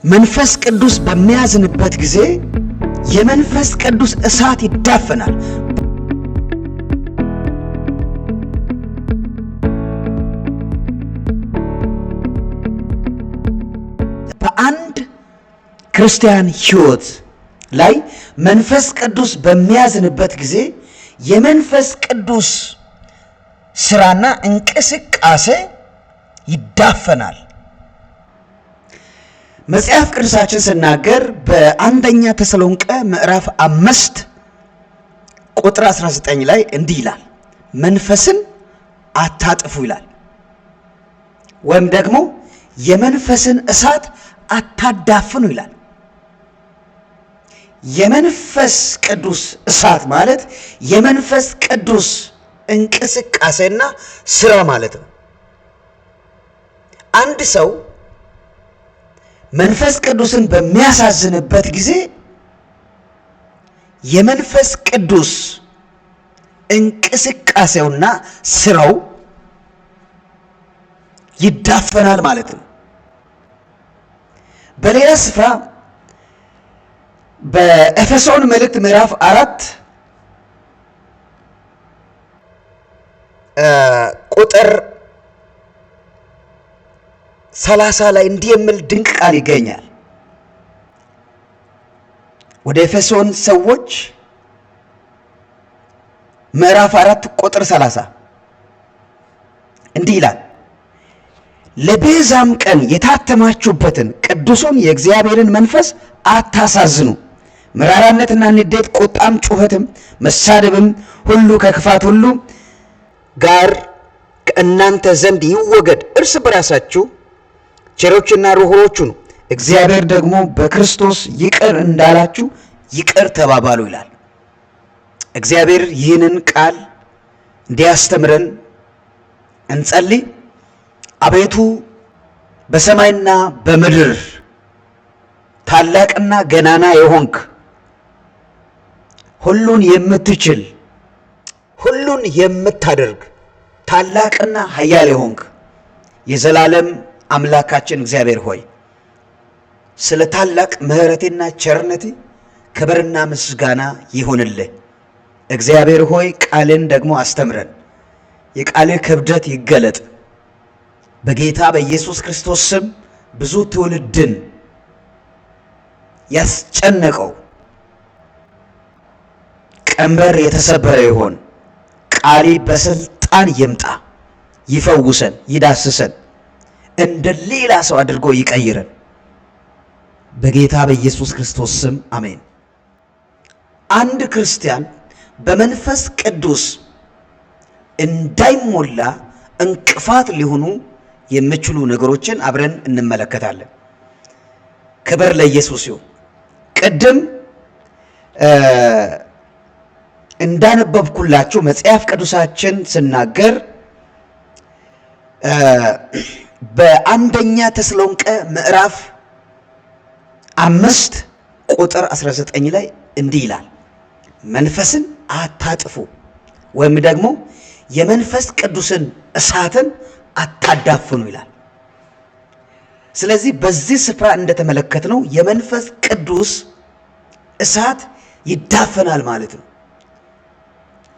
መንፈስ ቅዱስ በሚያዝንበት ጊዜ የመንፈስ ቅዱስ እሳት ይዳፈናል። በአንድ ክርስቲያን ሕይወት ላይ መንፈስ ቅዱስ በሚያዝንበት ጊዜ የመንፈስ ቅዱስ ስራና እንቅስቃሴ ይዳፈናል። መጽሐፍ ቅዱሳችን ሲናገር በአንደኛ ተሰሎንቄ ምዕራፍ 5 ቁጥር 19 ላይ እንዲህ ይላል፣ መንፈስን አታጥፉ ይላል። ወይም ደግሞ የመንፈስን እሳት አታዳፍኑ ይላል። የመንፈስ ቅዱስ እሳት ማለት የመንፈስ ቅዱስ እንቅስቃሴና ስራ ማለት ነው። አንድ ሰው መንፈስ ቅዱስን በሚያሳዝንበት ጊዜ የመንፈስ ቅዱስ እንቅስቃሴውና ስራው ይዳፈናል ማለት ነው። በሌላ ስፍራ በኤፌሶን መልእክት ምዕራፍ 4 ቁጥር 30 ላይ እንዲህ የሚል ድንቅ ቃል ይገኛል። ወደ ኤፌሶን ሰዎች ምዕራፍ 4 ቁጥር 30 እንዲህ ይላል፣ ለቤዛም ቀን የታተማችሁበትን ቅዱሱን የእግዚአብሔርን መንፈስ አታሳዝኑ። መራራነትና ንዴት፣ ቁጣም፣ ጩኸትም፣ መሳደብም ሁሉ ከክፋት ሁሉ ጋር ከእናንተ ዘንድ ይወገድ። እርስ በራሳችሁ ቸሮችና ርኅሩኆች ሁኑ፣ እግዚአብሔር ደግሞ በክርስቶስ ይቅር እንዳላችሁ ይቅር ተባባሉ ይላል። እግዚአብሔር ይህንን ቃል እንዲያስተምረን እንጸልይ። አቤቱ በሰማይና በምድር ታላቅና ገናና የሆንክ ሁሉን የምትችል ሁሉን የምታደርግ ታላቅና ኃያል የሆንክ የዘላለም አምላካችን እግዚአብሔር ሆይ ስለ ታላቅ ምሕረትና ቸርነቴ ክብርና ምስጋና ይሁንልህ። እግዚአብሔር ሆይ ቃልን ደግሞ አስተምረን፣ የቃልህ ክብደት ይገለጥ። በጌታ በኢየሱስ ክርስቶስ ስም ብዙ ትውልድን ያስጨነቀው ቀንበር የተሰበረ ይሆን። ቃሌ በስልጣን ይምጣ፣ ይፈውሰን፣ ይዳስሰን፣ እንደ ሌላ ሰው አድርጎ ይቀይረን። በጌታ በኢየሱስ ክርስቶስ ስም አሜን። አንድ ክርስቲያን በመንፈስ ቅዱስ እንዳይሞላ እንቅፋት ሊሆኑ የሚችሉ ነገሮችን አብረን እንመለከታለን። ክብር ለኢየሱስ ይሁን። ቅድም እንዳነበብኩላችሁ መጽሐፍ ቅዱሳችን ሲናገር በአንደኛ ተሰሎንቄ ምዕራፍ 5 ቁጥር 19 ላይ እንዲህ ይላል፣ መንፈስን አታጥፉ ወይም ደግሞ የመንፈስ ቅዱስን እሳትን አታዳፍኑ ይላል። ስለዚህ በዚህ ስፍራ እንደተመለከትነው የመንፈስ ቅዱስ እሳት ይዳፈናል ማለት ነው።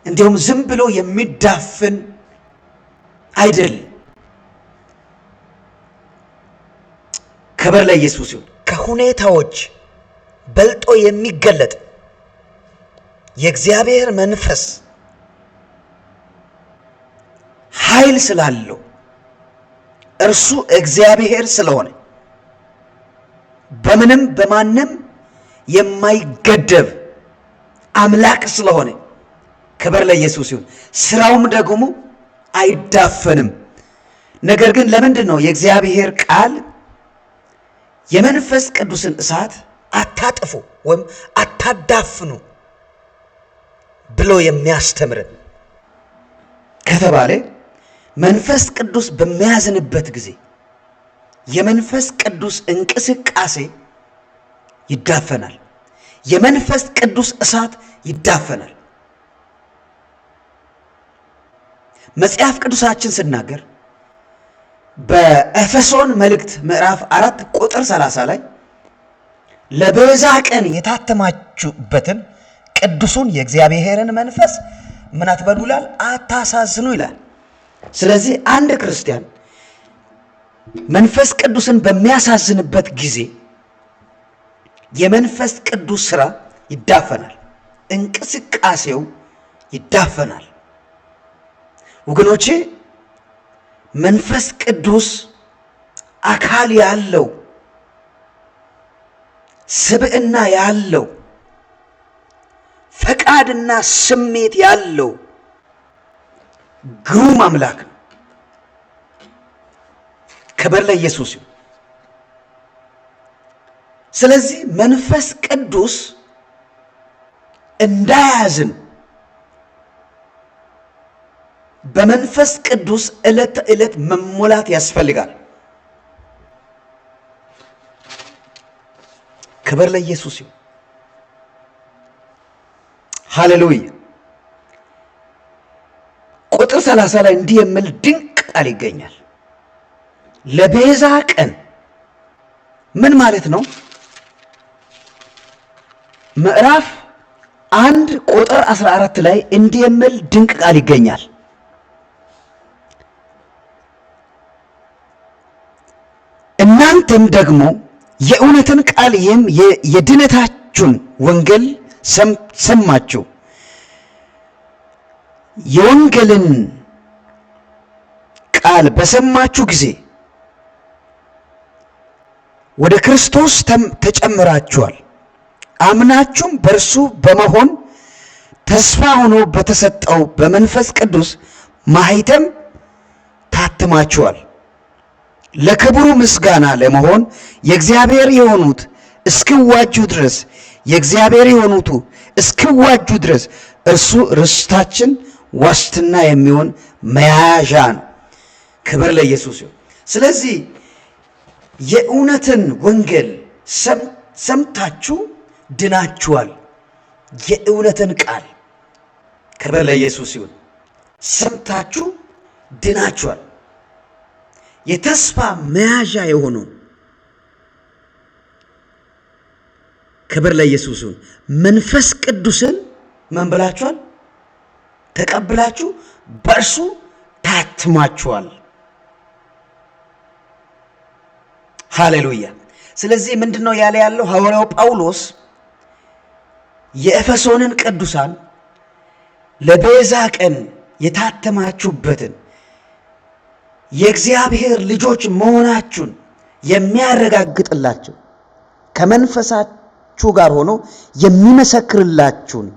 እንዲሁም ዝም ብሎ የሚዳፍን አይደል። ክብር ለኢየሱስ ይሁን። ከሁኔታዎች በልጦ የሚገለጥ የእግዚአብሔር መንፈስ ኃይል ስላለው እርሱ እግዚአብሔር ስለሆነ በምንም በማንም የማይገደብ አምላክ ስለሆነ ክብር ለኢየሱስ ይሁን። ስራውም ደግሞ አይዳፈንም። ነገር ግን ለምንድን ነው የእግዚአብሔር ቃል የመንፈስ ቅዱስን እሳት አታጥፉ ወይም አታዳፍኑ ብሎ የሚያስተምረን ከተባለ መንፈስ ቅዱስ በሚያዝንበት ጊዜ የመንፈስ ቅዱስ እንቅስቃሴ ይዳፈናል። የመንፈስ ቅዱስ እሳት ይዳፈናል። መጽሐፍ ቅዱሳችን ሲናገር በኤፌሶን መልእክት ምዕራፍ 4 ቁጥር 30 ላይ ለቤዛ ቀን የታተማችሁበትን ቅዱሱን የእግዚአብሔርን መንፈስ ምን አትበሉ ይላል? አታሳዝኑ ይላል። ስለዚህ አንድ ክርስቲያን መንፈስ ቅዱስን በሚያሳዝንበት ጊዜ የመንፈስ ቅዱስ ሥራ ይዳፈናል፣ እንቅስቃሴው ይዳፈናል። ወገኖቼ መንፈስ ቅዱስ አካል ያለው ስብዕና ያለው ፈቃድና ስሜት ያለው ግሩም አምላክ ነው። ክብር ለኢየሱስ ይሁን። ስለዚህ መንፈስ ቅዱስ እንዳያዝን በመንፈስ ቅዱስ ዕለት ተዕለት መሞላት ያስፈልጋል። ክብር ለኢየሱስ ይሁን። ሃሌሉያ። ቁጥር 30 ላይ እንዲህ የሚል ድንቅ ቃል ይገኛል። ለቤዛ ቀን ምን ማለት ነው? ምዕራፍ 1 ቁጥር 14 ላይ እንዲህ የሚል ድንቅ ቃል ይገኛል። እናንተም ደግሞ የእውነትን ቃል ይህም የድነታችሁን ወንጌል ሰማችሁ። የወንጌልን ቃል በሰማችሁ ጊዜ ወደ ክርስቶስ ተጨምራችኋል። አምናችሁም በእርሱ በመሆን ተስፋ ሆኖ በተሰጠው በመንፈስ ቅዱስ ማኅተም ታትማችኋል። ለክብሩ ምስጋና ለመሆን የእግዚአብሔር የሆኑት እስኪዋጁ ድረስ የእግዚአብሔር የሆኑት እስኪዋጁ ድረስ እርሱ ርስታችን ዋስትና የሚሆን መያዣ ነው። ክብር ለኢየሱስ ይሁን። ስለዚህ የእውነትን ወንጌል ሰምታችሁ ድናችኋል። የእውነትን ቃል ክብር ለኢየሱስ ይሁን። ሰምታችሁ ድናችኋል። የተስፋ መያዣ የሆነው ክብር ለኢየሱስ ይሁን መንፈስ ቅዱስን ምን ብላችኋል? ተቀብላችሁ በእርሱ ታትማችኋል። ሃሌሉያ። ስለዚህ ምንድነው ያለ ያለው ሐዋርያው ጳውሎስ የኤፌሶንን ቅዱሳን ለቤዛ ቀን የታተማችሁበትን የእግዚአብሔር ልጆች መሆናችሁን የሚያረጋግጥላችሁ ከመንፈሳችሁ ጋር ሆኖ የሚመሰክርላችሁን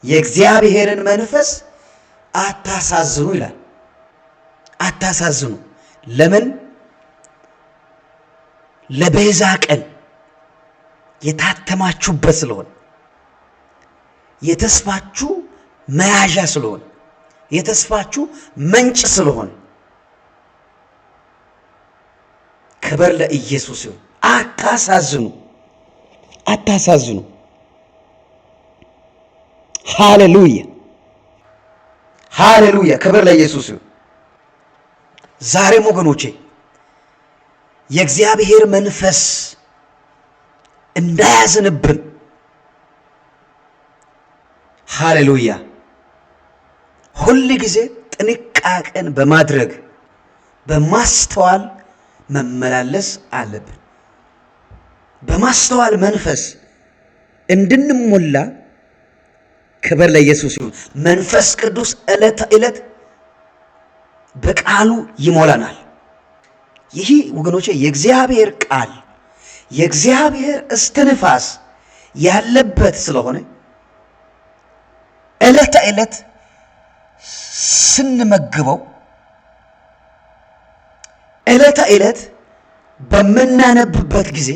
የእግዚአብሔርን መንፈስ አታሳዝኑ ይላል። አታሳዝኑ። ለምን? ለቤዛ ቀን የታተማችሁበት ስለሆነ፣ የተስፋችሁ መያዣ ስለሆነ፣ የተስፋችሁ ምንጭ ስለሆነ ክብር ለኢየሱስ ይሁን። አታሳዝኑ፣ አታሳዝኑ። ሃሌሉያ፣ ሃሌሉያ። ክብር ለኢየሱስ ይሁን። ዛሬም ወገኖቼ የእግዚአብሔር መንፈስ እንዳያዝንብን ሃሌሉያ ሁል ጊዜ ጥንቃቄን በማድረግ በማስተዋል መመላለስ አለብን። በማስተዋል መንፈስ እንድንሞላ ክብር ለኢየሱስ ይሁን። መንፈስ ቅዱስ ዕለት ዕለት በቃሉ ይሞላናል። ይህ ወገኖቼ የእግዚአብሔር ቃል የእግዚአብሔር እስትንፋስ ያለበት ስለሆነ ዕለት ዕለት ስንመግበው ዕለት ዕለት በምናነብበት ጊዜ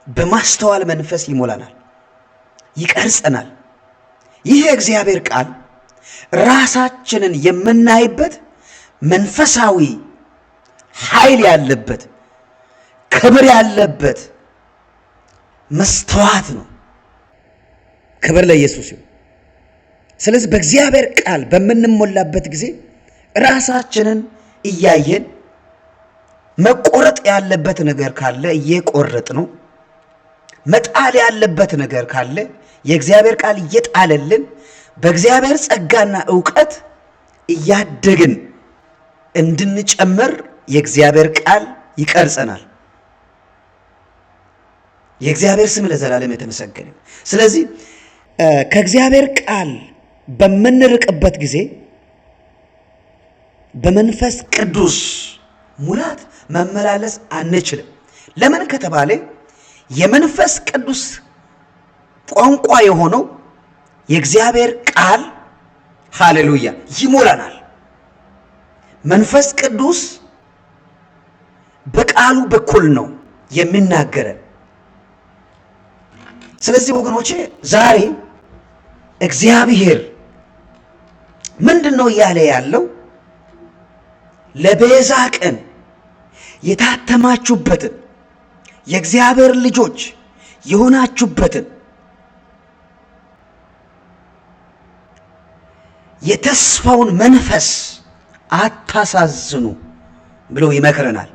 በማስተዋል መንፈስ ይሞላናል፣ ይቀርጸናል። ይህ የእግዚአብሔር ቃል ራሳችንን የምናይበት መንፈሳዊ ኃይል ያለበት ክብር ያለበት መስተዋት ነው። ክብር ለኢየሱስ ይሁን። ስለዚህ በእግዚአብሔር ቃል በምንሞላበት ጊዜ ራሳችንን እያየን መቆረጥ ያለበት ነገር ካለ እየቆረጥ ነው፣ መጣል ያለበት ነገር ካለ የእግዚአብሔር ቃል እየጣለልን በእግዚአብሔር ጸጋና ዕውቀት እያደግን እንድንጨምር የእግዚአብሔር ቃል ይቀርጸናል። የእግዚአብሔር ስም ለዘላለም የተመሰገነ። ስለዚህ ከእግዚአብሔር ቃል በምንርቅበት ጊዜ በመንፈስ ቅዱስ ሙላት መመላለስ አንችልም። ለምን ከተባለ የመንፈስ ቅዱስ ቋንቋ የሆነው የእግዚአብሔር ቃል ሃሌሉያ ይሞላናል። መንፈስ ቅዱስ በቃሉ በኩል ነው የሚናገረን። ስለዚህ ወገኖቼ ዛሬ እግዚአብሔር ምንድን ነው እያለ ያለው? ለቤዛ ቀን የታተማችሁበትን የእግዚአብሔር ልጆች የሆናችሁበትን የተስፋውን መንፈስ አታሳዝኑ ብሎ ይመክረናል።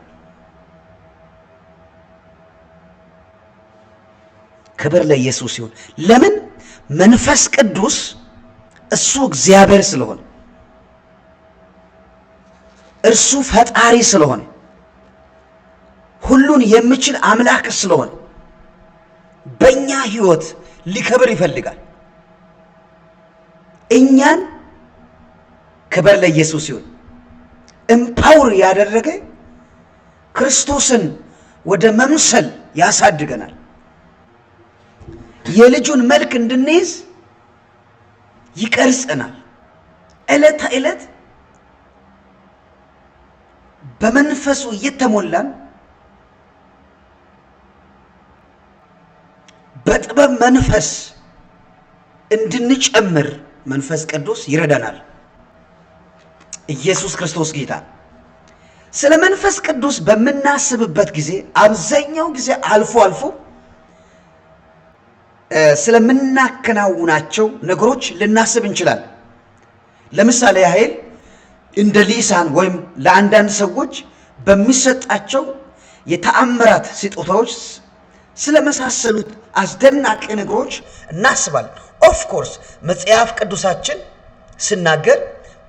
ክብር ለኢየሱስ ይሁን። ለምን? መንፈስ ቅዱስ እሱ እግዚአብሔር ስለሆነ፣ እርሱ ፈጣሪ ስለሆነ፣ ሁሉን የሚችል አምላክ ስለሆነ በእኛ ሕይወት ሊከብር ይፈልጋል። እኛን ክብር ለኢየሱስ ይሁን እምፓወር ያደረገ ክርስቶስን ወደ መምሰል ያሳድገናል። የልጁን መልክ እንድንይዝ ይቀርጸናል። ዕለት ዕለት በመንፈሱ እየተሞላን በጥበብ መንፈስ እንድንጨምር መንፈስ ቅዱስ ይረዳናል። ኢየሱስ ክርስቶስ ጌታ። ስለ መንፈስ ቅዱስ በምናስብበት ጊዜ አብዛኛው ጊዜ አልፎ አልፎ ስለምናከናውናቸው ነገሮች ልናስብ እንችላለን። ለምሳሌ ያህል እንደ ሊሳን ወይም ለአንዳንድ ሰዎች በሚሰጣቸው የተአምራት ስጦታዎች ስለመሳሰሉት አስደናቂ ነገሮች እናስባለን። ኦፍ ኮርስ መጽሐፍ ቅዱሳችን ሲናገር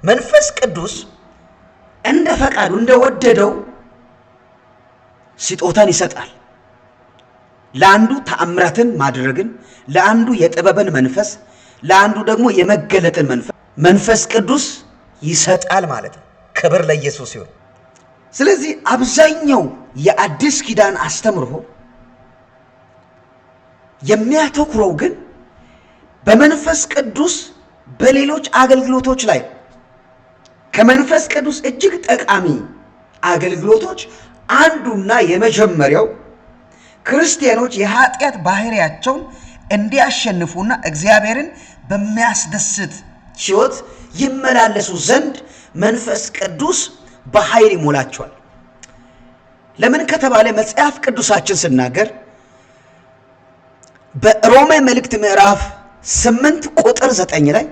መንፈስ ቅዱስ እንደ ፈቃዱ እንደወደደው ስጦታን ይሰጣል። ለአንዱ ተአምራትን ማድረግን፣ ለአንዱ የጥበብን መንፈስ፣ ለአንዱ ደግሞ የመገለጥን መንፈስ ቅዱስ ይሰጣል ማለት ነው። ክብር ለኢየሱስ ይሁን። ስለዚህ አብዛኛው የአዲስ ኪዳን አስተምህሮ የሚያተኩረው ግን በመንፈስ ቅዱስ በሌሎች አገልግሎቶች ላይ ከመንፈስ ቅዱስ እጅግ ጠቃሚ አገልግሎቶች አንዱና የመጀመሪያው ክርስቲያኖች የኃጢአት ባህሪያቸውን እንዲያሸንፉና እግዚአብሔርን በሚያስደስት ሕይወት ይመላለሱ ዘንድ መንፈስ ቅዱስ በኃይል ይሞላቸዋል። ለምን ከተባለ መጽሐፍ ቅዱሳችን ሲናገር በሮሜ መልእክት ምዕራፍ 8 ቁጥር 9 ላይ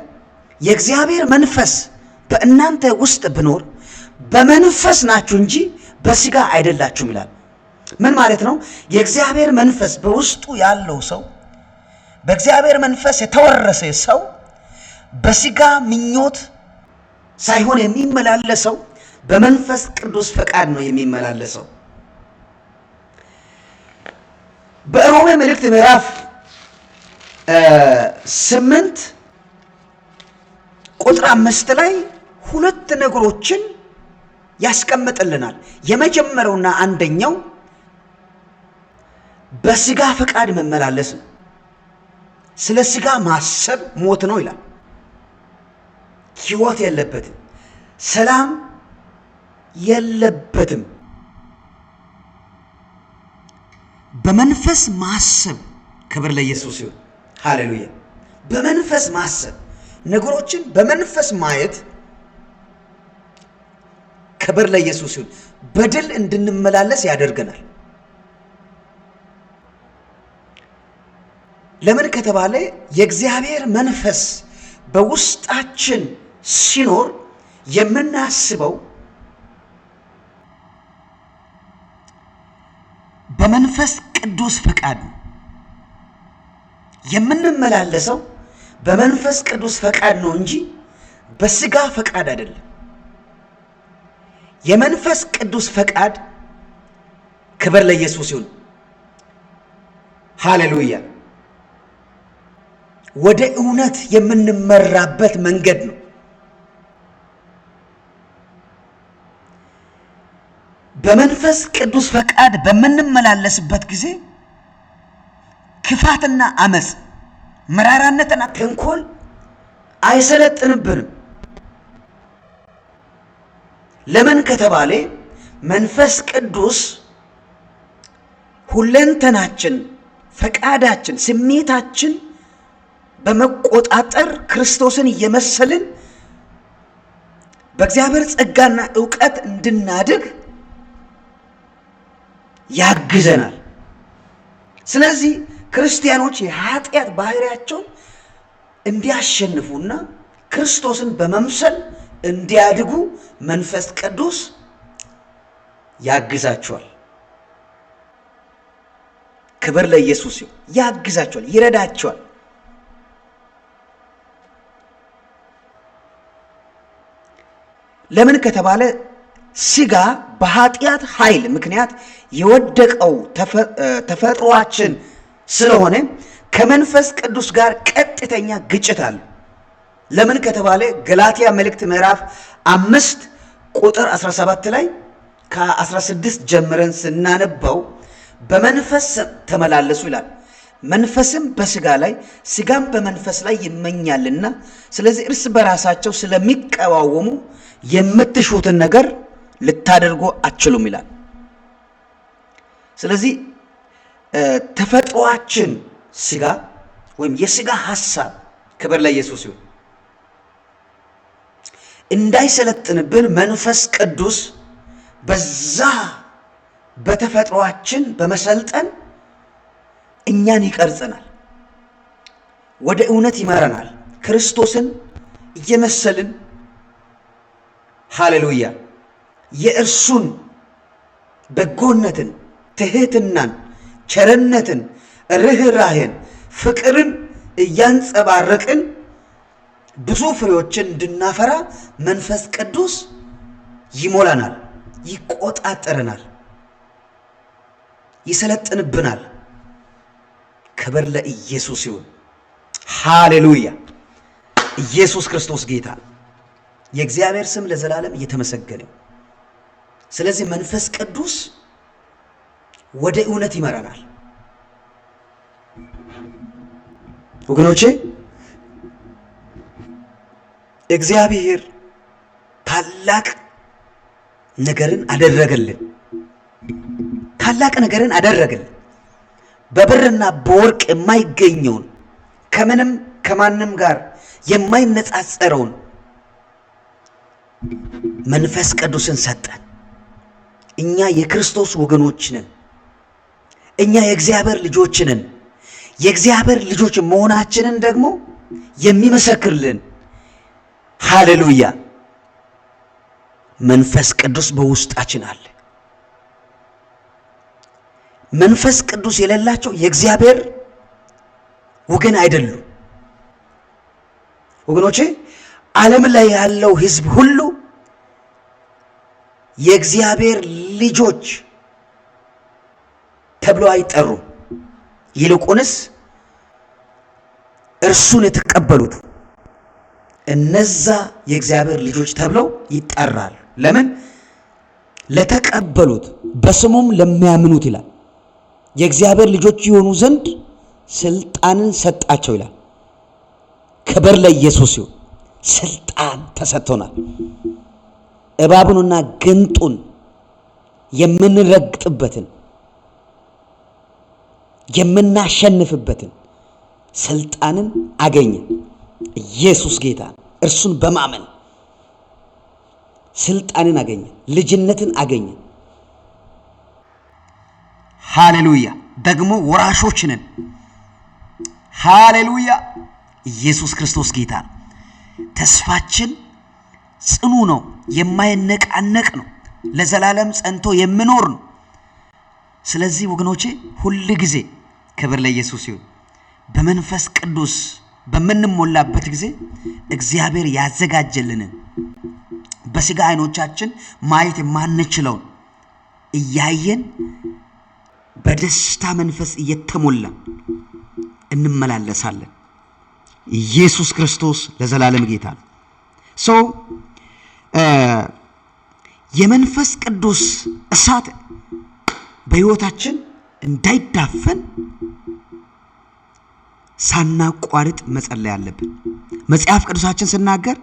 የእግዚአብሔር መንፈስ በእናንተ ውስጥ ብኖር በመንፈስ ናችሁ እንጂ በሥጋ አይደላችሁም ይላል። ምን ማለት ነው? የእግዚአብሔር መንፈስ በውስጡ ያለው ሰው፣ በእግዚአብሔር መንፈስ የተወረሰ ሰው በሥጋ ምኞት ሳይሆን የሚመላለሰው በመንፈስ ቅዱስ ፈቃድ ነው የሚመላለሰው። በሮሜ መልእክት ምዕራፍ 8 ቁጥር 5 ላይ ሁለት ነገሮችን ያስቀምጥልናል። የመጀመሪያውና አንደኛው በሥጋ ፈቃድ መመላለስ ነው። ስለ ሥጋ ማሰብ ሞት ነው ይላል። ሕይወት የለበትም፣ ሰላም የለበትም። በመንፈስ ማሰብ፣ ክብር ለኢየሱስ ይሁን፣ ሃሌሉያ። በመንፈስ ማሰብ፣ ነገሮችን በመንፈስ ማየት፣ ክብር ለኢየሱስ ይሁን፣ በድል እንድንመላለስ ያደርገናል። ለምን ከተባለ የእግዚአብሔር መንፈስ በውስጣችን ሲኖር የምናስበው በመንፈስ ቅዱስ ፈቃድ ነው። የምንመላለሰው በመንፈስ ቅዱስ ፈቃድ ነው እንጂ በስጋ ፈቃድ አይደለም። የመንፈስ ቅዱስ ፈቃድ ክብር ለኢየሱስ ይሁን። ሃሌሉያ። ወደ እውነት የምንመራበት መንገድ ነው። በመንፈስ ቅዱስ ፈቃድ በምንመላለስበት ጊዜ ክፋትና አመጽ፣ መራራነትና ተንኮል አይሰለጥንብንም። ለምን ከተባለ መንፈስ ቅዱስ ሁለንተናችን፣ ፈቃዳችን፣ ስሜታችን በመቆጣጠር ክርስቶስን እየመሰልን በእግዚአብሔር ጸጋና ዕውቀት እንድናድግ ያግዘናል። ስለዚህ ክርስቲያኖች የኃጢአት ባህሪያቸውን እንዲያሸንፉና ክርስቶስን በመምሰል እንዲያድጉ መንፈስ ቅዱስ ያግዛቸዋል። ክብር ለኢየሱስ ይሁን። ያግዛቸዋል፣ ይረዳቸዋል። ለምን ከተባለ ስጋ በኃጢአት ኃይል ምክንያት የወደቀው ተፈጥሯችን ስለሆነ ከመንፈስ ቅዱስ ጋር ቀጥተኛ ግጭት አለ። ለምን ከተባለ ገላትያ መልእክት ምዕራፍ 5 ቁጥር 17 ላይ ከ16 ጀምረን ስናነበው በመንፈስ ተመላለሱ ይላል። መንፈስም በስጋ ላይ ስጋም በመንፈስ ላይ ይመኛልና ስለዚህ እርስ በራሳቸው ስለሚቀዋወሙ የምትሹትን ነገር ልታደርጉ አትችሉም ይላል። ስለዚህ ተፈጥሯችን ስጋ ወይም የስጋ ሐሳብ ክብር ለኢየሱስ ይሁን እንዳይሰለጥንብን መንፈስ ቅዱስ በዛ በተፈጥሯችን በመሰልጠን እኛን ይቀርጸናል፣ ወደ እውነት ይመራናል። ክርስቶስን እየመሰልን ሃሌሉያ የእርሱን በጎነትን፣ ትህትናን፣ ቸርነትን፣ ርህራሄን፣ ፍቅርን እያንጸባረቅን ብዙ ፍሬዎችን እንድናፈራ መንፈስ ቅዱስ ይሞላናል፣ ይቆጣጠረናል፣ ይሰለጥንብናል። ክብር ለኢየሱስ ይሁን። ሃሌሉያ። ኢየሱስ ክርስቶስ ጌታ፣ የእግዚአብሔር ስም ለዘላለም እየተመሰገነ። ስለዚህ መንፈስ ቅዱስ ወደ እውነት ይመራናል። ወገኖቼ እግዚአብሔር ታላቅ ነገርን አደረገልን። ታላቅ ነገርን አደረገልን። በብርና በወርቅ የማይገኘውን ከምንም ከማንም ጋር የማይነጻጸረውን መንፈስ ቅዱስን ሰጠን። እኛ የክርስቶስ ወገኖች ነን። እኛ የእግዚአብሔር ልጆች ነን። የእግዚአብሔር ልጆች መሆናችንን ደግሞ የሚመሰክርልን ሃሌሉያ መንፈስ ቅዱስ በውስጣችን አለ። መንፈስ ቅዱስ የሌላቸው የእግዚአብሔር ወገን አይደሉም። ወገኖቼ ዓለም ላይ ያለው ሕዝብ ሁሉ የእግዚአብሔር ልጆች ተብሎ አይጠሩም። ይልቁንስ እርሱን የተቀበሉት እነዛ የእግዚአብሔር ልጆች ተብለው ይጠራሉ። ለምን? ለተቀበሉት በስሙም ለሚያምኑት ይላል። የእግዚአብሔር ልጆች የሆኑ ዘንድ ስልጣንን ሰጣቸው ይላል። ክብር ለኢየሱስ ይሁን። ስልጣን ተሰጥቶናል። እባቡንና ግንጡን የምንረግጥበትን የምናሸንፍበትን ስልጣንን አገኘን። ኢየሱስ ጌታ፣ እርሱን በማመን ስልጣንን አገኘን፣ ልጅነትን አገኘን። ሃሌሉያ። ደግሞ ወራሾች ነን። ሃሌሉያ። ኢየሱስ ክርስቶስ ጌታ ነው። ተስፋችን ጽኑ ነው፣ የማይነቃነቅ ነው፣ ለዘላለም ጸንቶ የሚኖር ነው። ስለዚህ ወገኖቼ ሁል ጊዜ ክብር ለኢየሱስ ይሁን፣ በመንፈስ ቅዱስ በመንሞላበት ጊዜ እግዚአብሔር ያዘጋጀልንን በስጋ አይኖቻችን ማየት የማንችለው እያየን በደስታ መንፈስ እየተሞላ እንመላለሳለን። ኢየሱስ ክርስቶስ ለዘላለም ጌታ ነው። የመንፈስ ቅዱስ እሳት በሕይወታችን እንዳይዳፈን ሳናቋርጥ መጸለይ አለብን። መጽሐፍ ቅዱሳችን ሲናገር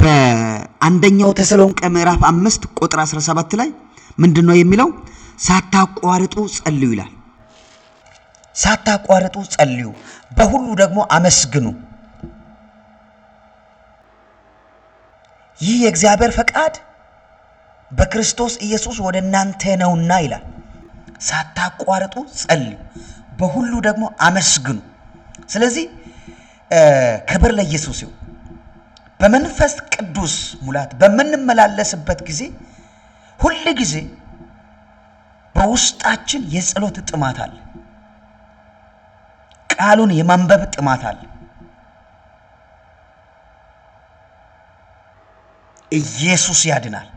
በአንደኛው ተሰሎንቄ ምዕራፍ 5 ቁጥር 17 ላይ ምንድነው የሚለው? ሳታቋርጡ ጸልዩ ይላል። ሳታቋርጡ ጸልዩ፣ በሁሉ ደግሞ አመስግኑ፣ ይህ የእግዚአብሔር ፈቃድ በክርስቶስ ኢየሱስ ወደ እናንተ ነውና ይላል። ሳታቋርጡ ጸልዩ፣ በሁሉ ደግሞ አመስግኑ። ስለዚህ ክብር ለኢየሱስ ይሁን። በመንፈስ ቅዱስ ሙላት በመንመላለስበት ጊዜ ሁሉ ጊዜ በውስጣችን የጸሎት ጥማት አለ። ቃሉን የማንበብ ጥማት አለ። ኢየሱስ ያድናል።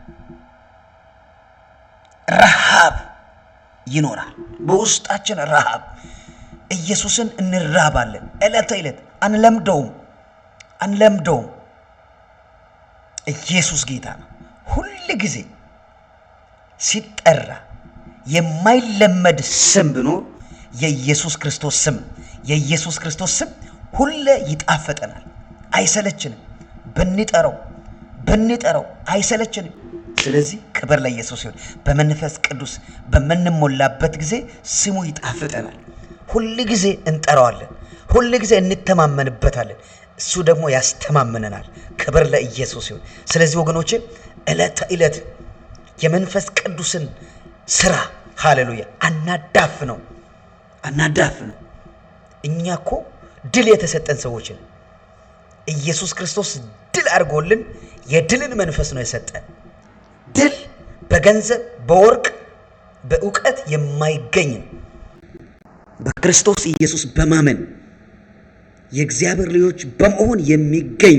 ረሃብ ይኖራል በውስጣችን ረሃብ። ኢየሱስን እንራባለን። ዕለት ዕለት አንለምደውም። ኢየሱስ ጌታ ነው። ሁሉ ጊዜ ሲጠራ የማይለመድ ስም ቢኖር የኢየሱስ ክርስቶስ ስም። የኢየሱስ ክርስቶስ ስም ሁሌ ይጣፈጠናል፣ አይሰለችንም። ብንጠራው አይሰለችንም። ስለዚህ ክብር ለኢየሱስ ይሁን። በመንፈስ ቅዱስ በምንሞላበት ጊዜ ስሙ ይጣፍጠናል። ሁሉ ጊዜ እንጠራዋለን፣ ሁሉ ጊዜ እንተማመንበታለን፣ እሱ ደግሞ ያስተማመነናል። ክብር ለኢየሱስ ይሁን። ስለዚህ ወገኖቼ ዕለት ዕለት የመንፈስ ቅዱስን ስራ ሃሌሉያ አናዳፍነው። እኛ እኮ ድል የተሰጠን ሰዎች ነን። ኢየሱስ ክርስቶስ ድል አድርጎልን የድልን መንፈስ ነው የሰጠን። ድል በገንዘብ በወርቅ በእውቀት የማይገኝ በክርስቶስ ኢየሱስ በማመን የእግዚአብሔር ልጆች በመሆን የሚገኝ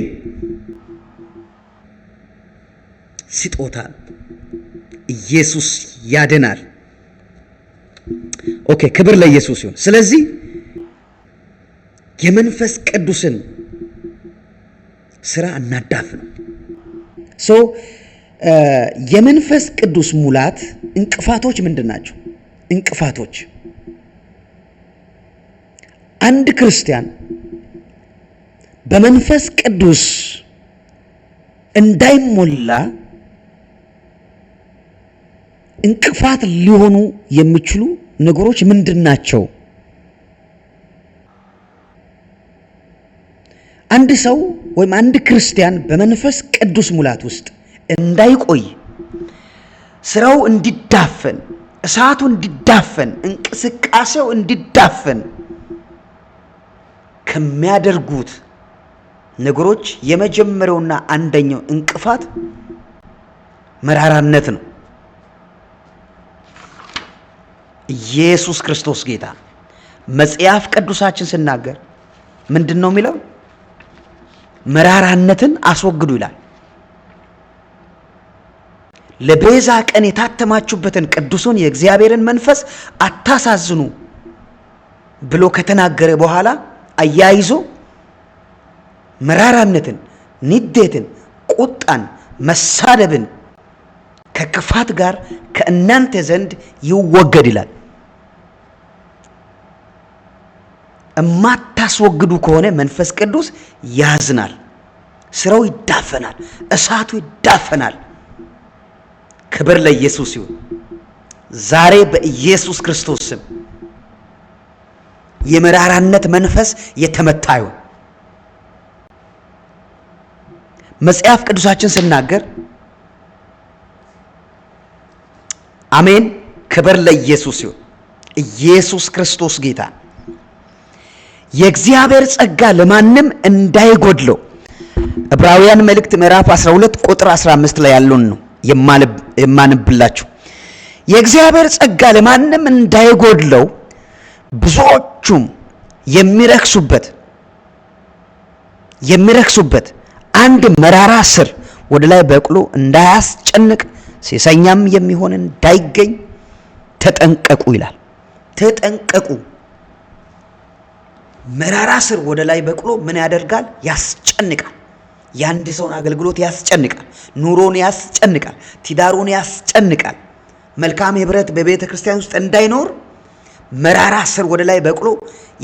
ስጦታ። ኢየሱስ ያድናል። ኦኬ፣ ክብር ለኢየሱስ ይሁን። ስለዚህ የመንፈስ ቅዱስን ስራ እናዳፍነው። የመንፈስ ቅዱስ ሙላት እንቅፋቶች ምንድን ናቸው? እንቅፋቶች አንድ ክርስቲያን በመንፈስ ቅዱስ እንዳይሞላ እንቅፋት ሊሆኑ የሚችሉ ነገሮች ምንድን ናቸው? አንድ ሰው ወይም አንድ ክርስቲያን በመንፈስ ቅዱስ ሙላት ውስጥ እንዳይቆይ፣ ስራው እንዲዳፈን፣ እሳቱ እንዲዳፈን፣ እንቅስቃሴው እንዲዳፈን ከሚያደርጉት ነገሮች የመጀመሪያውና አንደኛው እንቅፋት መራራነት ነው። ኢየሱስ ክርስቶስ ጌታ። መጽሐፍ ቅዱሳችን ሲናገር ምንድነው የሚለው? መራራነትን አስወግዱ ይላል። ለቤዛ ቀን የታተማችሁበትን ቅዱሱን የእግዚአብሔርን መንፈስ አታሳዝኑ ብሎ ከተናገረ በኋላ አያይዞ መራራነትን፣ ንዴትን፣ ቁጣን፣ መሳደብን ከክፋት ጋር ከእናንተ ዘንድ ይወገድ ይላል። እማታስወግዱ ከሆነ መንፈስ ቅዱስ ያዝናል፣ ስራው ይዳፈናል፣ እሳቱ ይዳፈናል። ክብር ለኢየሱስ ይሁን። ዛሬ በኢየሱስ ክርስቶስ ስም የመራራነት መንፈስ የተመታ ይሁን። መጽሐፍ ቅዱሳችን ሲናገር አሜን፣ ክብር ለኢየሱስ ይሁን። ኢየሱስ ክርስቶስ ጌታ። የእግዚአብሔር ጸጋ ለማንም እንዳይጎድለው ዕብራውያን መልእክት ምዕራፍ 12 ቁጥር 15 ላይ ያለውን ነው የማንብላችሁ። የእግዚአብሔር ጸጋ ለማንም እንዳይጎድለው ብዙዎቹም የሚረክሱበት አንድ መራራ ስር ወደ ላይ በቅሎ እንዳያስጨንቅ ሴሰኛም የሚሆን እንዳይገኝ ተጠንቀቁ ይላል። ተጠንቀቁ። መራራ ስር ወደ ላይ በቅሎ ምን ያደርጋል? ያስጨንቃል። የአንድ ሰውን አገልግሎት ያስጨንቃል። ኑሮን ያስጨንቃል። ትዳሩን ያስጨንቃል። መልካም ህብረት በቤተ ክርስቲያን ውስጥ እንዳይኖር መራራ ስር ወደ ላይ በቅሎ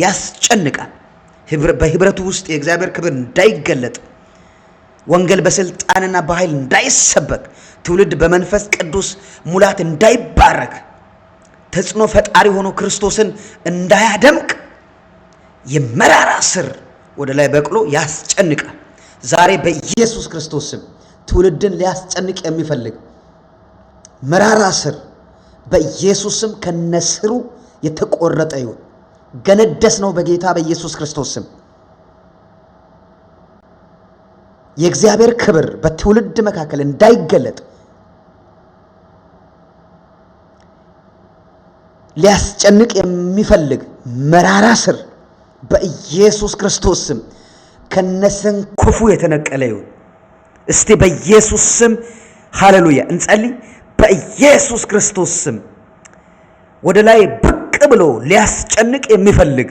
ያስጨንቃል። በህብረቱ ውስጥ የእግዚአብሔር ክብር እንዳይገለጥ፣ ወንጌል በስልጣንና በኃይል እንዳይሰበክ፣ ትውልድ በመንፈስ ቅዱስ ሙላት እንዳይባረክ፣ ተጽዕኖ ፈጣሪ ሆኖ ክርስቶስን እንዳያደምቅ የመራራ ስር ወደ ላይ በቅሎ ያስጨንቃል። ዛሬ በኢየሱስ ክርስቶስ ስም ትውልድን ሊያስጨንቅ የሚፈልግ መራራ ስር በኢየሱስ ስም ከነስሩ የተቆረጠ ይሁን። ገነደስ ነው በጌታ በኢየሱስ ክርስቶስ ስም። የእግዚአብሔር ክብር በትውልድ መካከል እንዳይገለጥ ሊያስጨንቅ የሚፈልግ መራራ ስር በኢየሱስ ክርስቶስ ስም ከነሰንኮፉ የተነቀለ ይሁን። እስቲ በኢየሱስ ስም ሃሌሉያ እንጸልይ። በኢየሱስ ክርስቶስ ስም ወደ ላይ ብቅ ብሎ ሊያስጨንቅ የሚፈልግ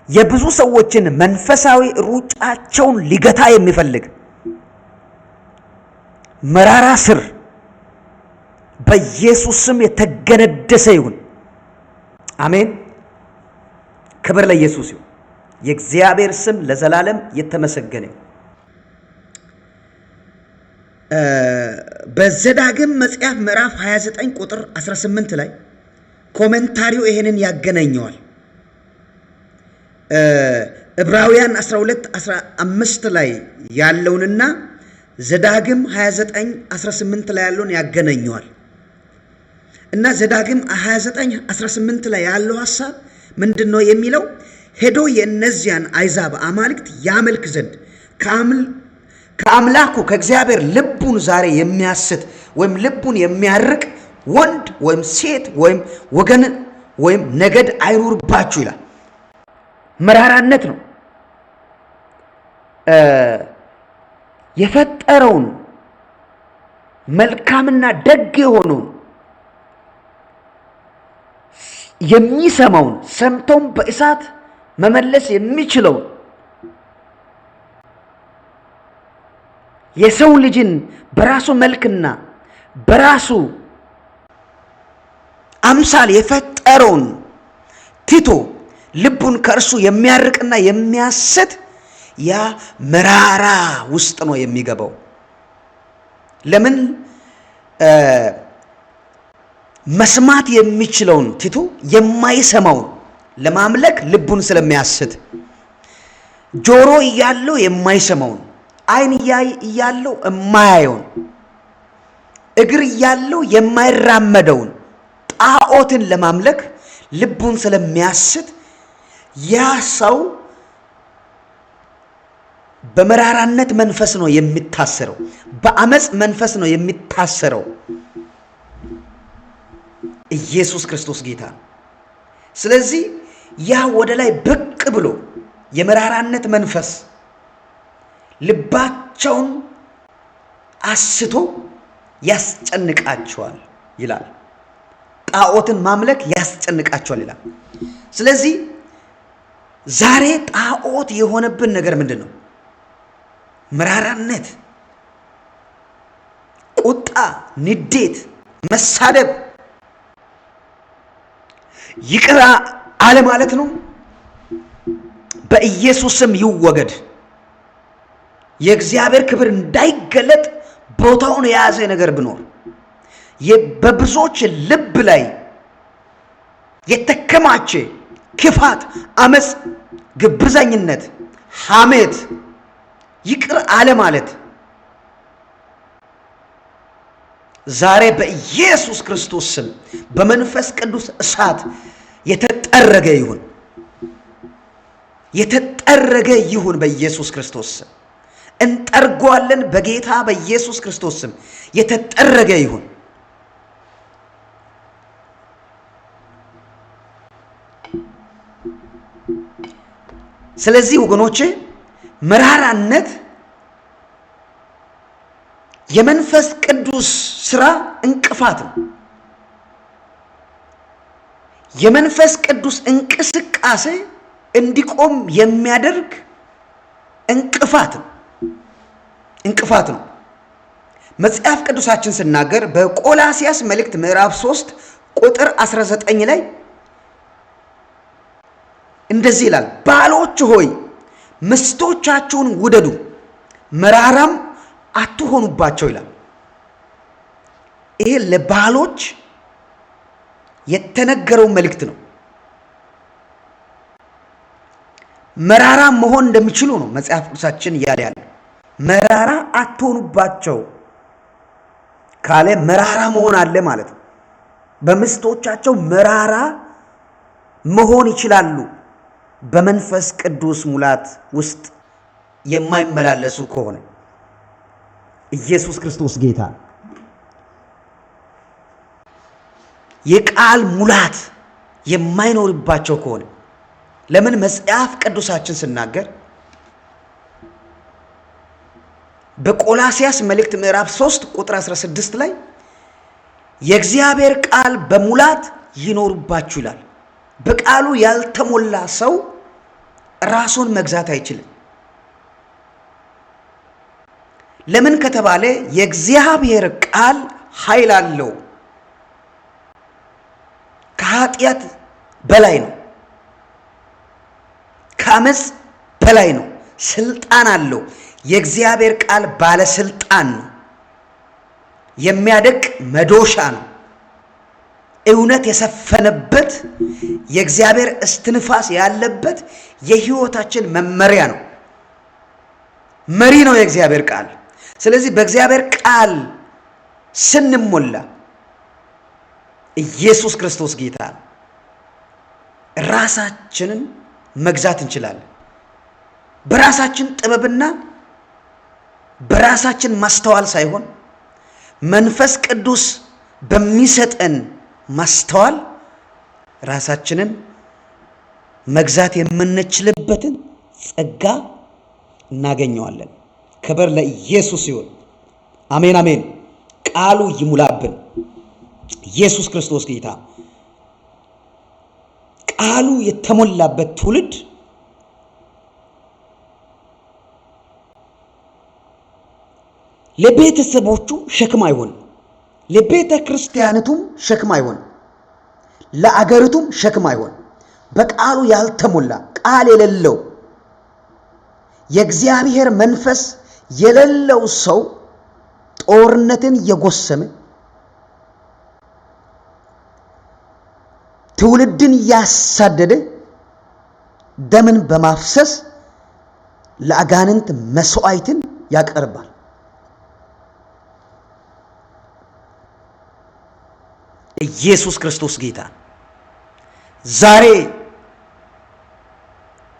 የብዙ ሰዎችን መንፈሳዊ ሩጫቸውን ሊገታ የሚፈልግ መራራ ስር በኢየሱስ ስም የተገነደሰ ይሁን። አሜን። ክብር ለኢየሱስ ይሁን። የእግዚአብሔር ስም ለዘላለም የተመሰገነ ይሁን። በዘዳግም መጽሐፍ ምዕራፍ 29 ቁጥር 18 ላይ ኮሜንታሪው ይሄንን ያገናኘዋል። ዕብራውያን 12:15 ላይ ያለውንና ዘዳግም 29:18 ላይ ያለውን ያገናኘዋል እና ዘዳግም 29:18 ላይ ያለው ሐሳብ ምንድነው የሚለው? ሄዶ የእነዚያን አይዛብ አማልክት ያመልክ ዘንድ ከአምላኩ ከእግዚአብሔር ልቡን ዛሬ የሚያስት ወይም ልቡን የሚያርቅ ወንድ ወይም ሴት ወይም ወገን ወይም ነገድ አይኑርባችሁ ይላል። መራራነት ነው። የፈጠረውን መልካምና ደግ የሆነውን የሚሰማውን ሰምቶም በእሳት መመለስ የሚችለውን የሰው ልጅን በራሱ መልክና በራሱ አምሳል የፈጠረውን ትቶ ልቡን ከእርሱ የሚያርቅና የሚያስት ያ መራራ ውስጥ ነው የሚገባው። ለምን? መስማት የሚችለውን ትቶ የማይሰማውን ለማምለክ ልቡን ስለሚያስት፣ ጆሮ እያለው የማይሰማውን፣ ዓይን እያለው የማያየውን፣ እግር እያለው የማይራመደውን ጣዖትን ለማምለክ ልቡን ስለሚያስት ያ ሰው በመራራነት መንፈስ ነው የሚታሰረው። በአመጽ መንፈስ ነው የሚታሰረው። ኢየሱስ ክርስቶስ ጌታ ነው። ስለዚህ ያ ወደ ላይ ብቅ ብሎ የመራራነት መንፈስ ልባቸውን አስቶ ያስጨንቃቸዋል ይላል። ጣዖትን ማምለክ ያስጨንቃቸዋል ይላል። ስለዚህ ዛሬ ጣዖት የሆነብን ነገር ምንድን ነው? መራራነት፣ ቁጣ፣ ንዴት፣ መሳደብ፣ ይቅር አለ ማለት ነው። በኢየሱስ ስም ይወገድ። የእግዚአብሔር ክብር እንዳይገለጥ ቦታውን የያዘ ነገር ቢኖር በብዙዎች ልብ ላይ የተከማቸ ክፋት፣ አመጽ፣ ግብዘኝነት፣ ሐሜት፣ ይቅር አለ ማለት ዛሬ በኢየሱስ ክርስቶስ ስም በመንፈስ ቅዱስ እሳት የተጠረገ ይሁን፣ የተጠረገ ይሁን። በኢየሱስ ክርስቶስ ስም እንጠርገዋለን። በጌታ በኢየሱስ ክርስቶስ ስም የተጠረገ ይሁን። ስለዚህ ወገኖቼ መራራነት የመንፈስ ቅዱስ ስራ እንቅፋት ነው። የመንፈስ ቅዱስ እንቅስቃሴ እንዲቆም የሚያደርግ እንቅፋት ነው። መጽሐፍ ቅዱሳችን ሲናገር በቆላስይስ መልእክት ምዕራፍ 3 ቁጥር 19 ላይ እንደዚህ ይላል፣ ባሎች ሆይ ሚስቶቻችሁን ውደዱ፣ መራራም አትሆኑባቸው ይላል። ይሄ ለባሎች የተነገረው መልእክት ነው። መራራ መሆን እንደሚችሉ ነው መጽሐፍ ቅዱሳችን እያለ ያለ። መራራ አትሆኑባቸው ካለ መራራ መሆን አለ ማለት ነው። በሚስቶቻቸው መራራ መሆን ይችላሉ፣ በመንፈስ ቅዱስ ሙላት ውስጥ የማይመላለሱ ከሆነ። ኢየሱስ ክርስቶስ ጌታ። የቃል ሙላት የማይኖርባቸው ከሆነ ለምን መጽሐፍ ቅዱሳችን ሲናገር በቆላስይስ መልእክት ምዕራፍ 3 ቁጥር 16 ላይ የእግዚአብሔር ቃል በሙላት ይኖርባችሁ ይላል። በቃሉ ያልተሞላ ሰው ራሱን መግዛት አይችልም። ለምን ከተባለ የእግዚአብሔር ቃል ኃይል አለው። ከኃጢአት በላይ ነው። ከአመፅ በላይ ነው። ስልጣን አለው። የእግዚአብሔር ቃል ባለስልጣን ነው። የሚያደቅ መዶሻ ነው። እውነት የሰፈነበት የእግዚአብሔር እስትንፋስ ያለበት የህይወታችን መመሪያ ነው። መሪ ነው የእግዚአብሔር ቃል። ስለዚህ በእግዚአብሔር ቃል ስንሞላ ኢየሱስ ክርስቶስ ጌታ ራሳችንን መግዛት እንችላለን። በራሳችን ጥበብና በራሳችን ማስተዋል ሳይሆን መንፈስ ቅዱስ በሚሰጠን ማስተዋል ራሳችንን መግዛት የምንችልበትን ጸጋ እናገኘዋለን። ክብር ለኢየሱስ ይሁን። አሜን አሜን። ቃሉ ይሙላብን። ኢየሱስ ክርስቶስ ጌታ። ቃሉ የተሞላበት ትውልድ ለቤተሰቦቹ ሸክም አይሆንም፣ ለቤተ ክርስቲያኒቱም ሸክም አይሆንም፣ ለአገሪቱም ሸክም አይሆንም። በቃሉ ያልተሞላ ቃል የሌለው የእግዚአብሔር መንፈስ የሌለው ሰው ጦርነትን የጎሰመ ትውልድን ያሳደደ ደምን በማፍሰስ ለአጋንንት መስዋዕትን ያቀርባል። ኢየሱስ ክርስቶስ ጌታ። ዛሬ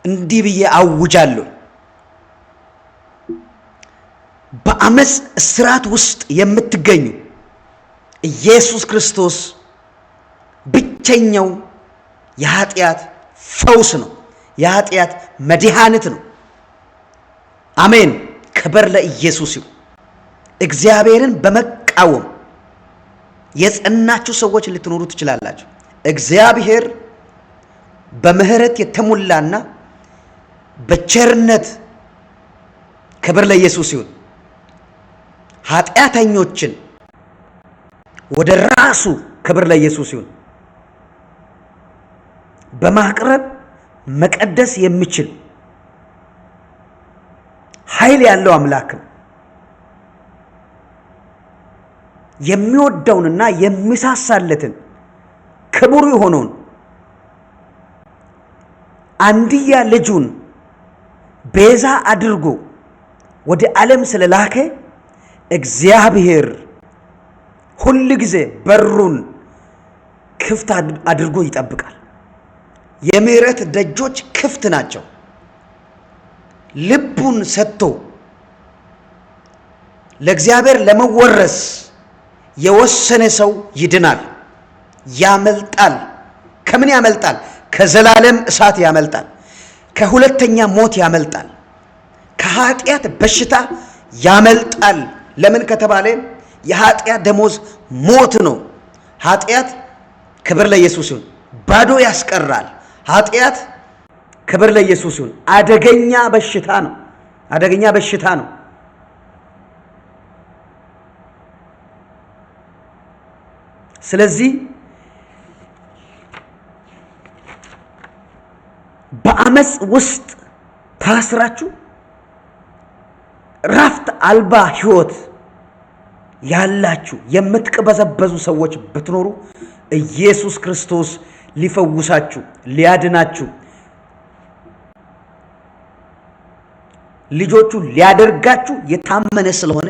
እንዲህ ብዬ አውጃለሁ። በአመፅ እስራት ውስጥ የምትገኙ ኢየሱስ ክርስቶስ ብቸኛው የኃጢአት ፈውስ ነው። የኃጢአት መድኃኒት ነው። አሜን። ክብር ለኢየሱስ ይሁን። እግዚአብሔርን በመቃወም የጸናችሁ ሰዎች ልትኖሩ ትችላላችሁ። እግዚአብሔር በምህረት የተሞላና በቸርነት ክብር ለኢየሱስ ይሁን ኃጢአተኞችን ወደ ራሱ ክብር ለኢየሱስ ይሁን በማቅረብ መቀደስ የሚችል ኃይል ያለው አምላክ ነው። የሚወደውንና የሚሳሳለትን ክቡር የሆነውን አንድያ ልጁን ቤዛ አድርጎ ወደ ዓለም ስለላከ እግዚአብሔር ሁል ጊዜ በሩን ክፍት አድርጎ ይጠብቃል። የምህረት ደጆች ክፍት ናቸው። ልቡን ሰጥቶ ለእግዚአብሔር ለመወረስ የወሰነ ሰው ይድናል፣ ያመልጣል። ከምን ያመልጣል? ከዘላለም እሳት ያመልጣል፣ ከሁለተኛ ሞት ያመልጣል፣ ከኃጢአት በሽታ ያመልጣል። ለምን ከተባለ የኃጢአት ደሞዝ ሞት ነው። ኃጢአት ክብር ለኢየሱስ ይሁን ባዶ ያስቀራል። ኃጢአት ክብር ለኢየሱስ ይሁን አደገኛ በሽታ ነው። አደገኛ በሽታ ነው። ስለዚህ በአመፅ ውስጥ ታስራችሁ ረፍት አልባ ህይወት ያላችሁ የምትቀበዘበዙ ሰዎች ብትኖሩ ኢየሱስ ክርስቶስ ሊፈውሳችሁ ሊያድናችሁ ልጆቹ ሊያደርጋችሁ የታመነ ስለሆነ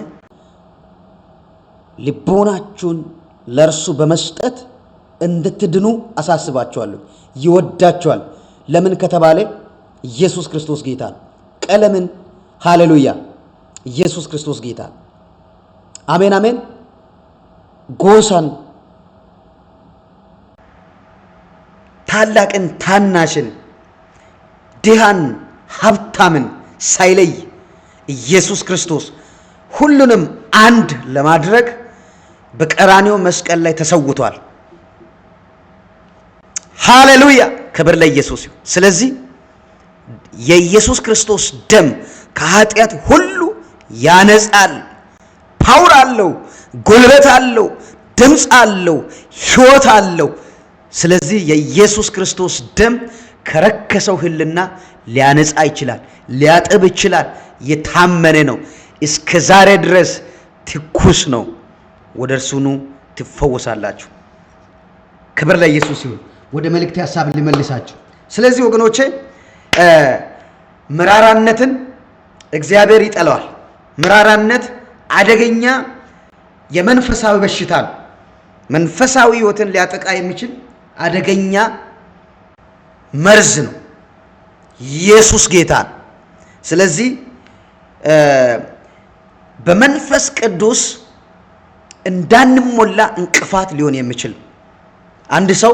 ልቦናችሁን ለእርሱ በመስጠት እንድትድኑ አሳስባችኋለሁ። ይወዳችኋል። ለምን ከተባለ ኢየሱስ ክርስቶስ ጌታ ነው። ቀለምን ሃሌሉያ! ኢየሱስ ክርስቶስ ጌታ ነው። አሜን አሜን። ጎሳን፣ ታላቅን ታናሽን፣ ድሃን ሀብታምን ሳይለይ ኢየሱስ ክርስቶስ ሁሉንም አንድ ለማድረግ በቀራንዮ መስቀል ላይ ተሰውቷል። ሃሌሉያ! ክብር ለኢየሱስ ይሁን። ስለዚህ የኢየሱስ ክርስቶስ ደም ከኃጢአት ሁሉ ያነጻል። ፓወር አለው፣ ጉልበት አለው፣ ድምፅ አለው፣ ሕይወት አለው። ስለዚህ የኢየሱስ ክርስቶስ ደም ከረከሰው ህልና ሊያነጻ ይችላል፣ ሊያጥብ ይችላል። የታመነ ነው። እስከ ዛሬ ድረስ ትኩስ ነው። ወደ እርሱ ኑ ትፈወሳላችሁ። ክብር ለኢየሱስ ይሁን። ወደ መልእክት ሐሳብ ልመልሳችሁ። ስለዚህ ወገኖቼ መራራነትን እግዚአብሔር ይጠላዋል። መራራነት አደገኛ የመንፈሳዊ በሽታ ነው። መንፈሳዊ ህይወትን ሊያጠቃ የሚችል አደገኛ መርዝ ነው። ኢየሱስ ጌታ። ስለዚህ በመንፈስ ቅዱስ እንዳንሞላ እንቅፋት ሊሆን የሚችል አንድ ሰው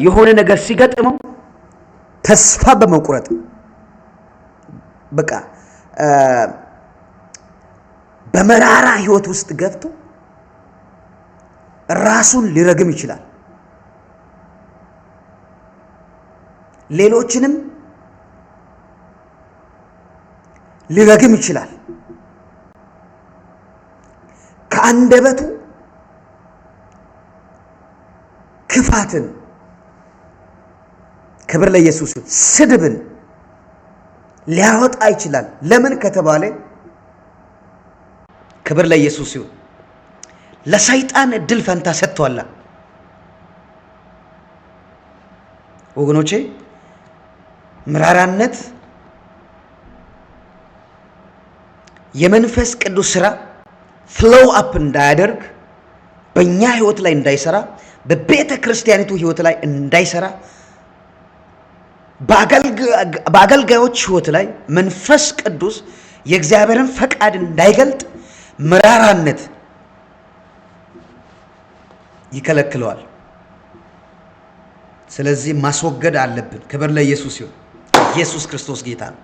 የሆነ ነገር ሲገጥመው ተስፋ በመቁረጥ በቃ በመራራ ህይወት ውስጥ ገብቶ ራሱን ሊረግም ይችላል። ሌሎችንም ሊረግም ይችላል። ከአንደበቱ ክፋትን፣ ክብር ለኢየሱስ፣ ስድብን ሊያወጣ ይችላል። ለምን ከተባለ ክብር ለኢየሱስ ይሁን ለሰይጣን እድል ፈንታ ሰጥቷል። ወገኖቼ መራራነት የመንፈስ ቅዱስ ስራ ፍሎው አፕ እንዳያደርግ በእኛ ህይወት ላይ እንዳይሰራ በቤተ ክርስቲያኒቱ ህይወት ላይ እንዳይሰራ በአገልጋዮች ህይወት ላይ መንፈስ ቅዱስ የእግዚአብሔርን ፈቃድ እንዳይገልጥ መራራነት ይከለክለዋል። ስለዚህ ማስወገድ አለብን። ክብር ለኢየሱስ ይሁን። ኢየሱስ ክርስቶስ ጌታ ነው።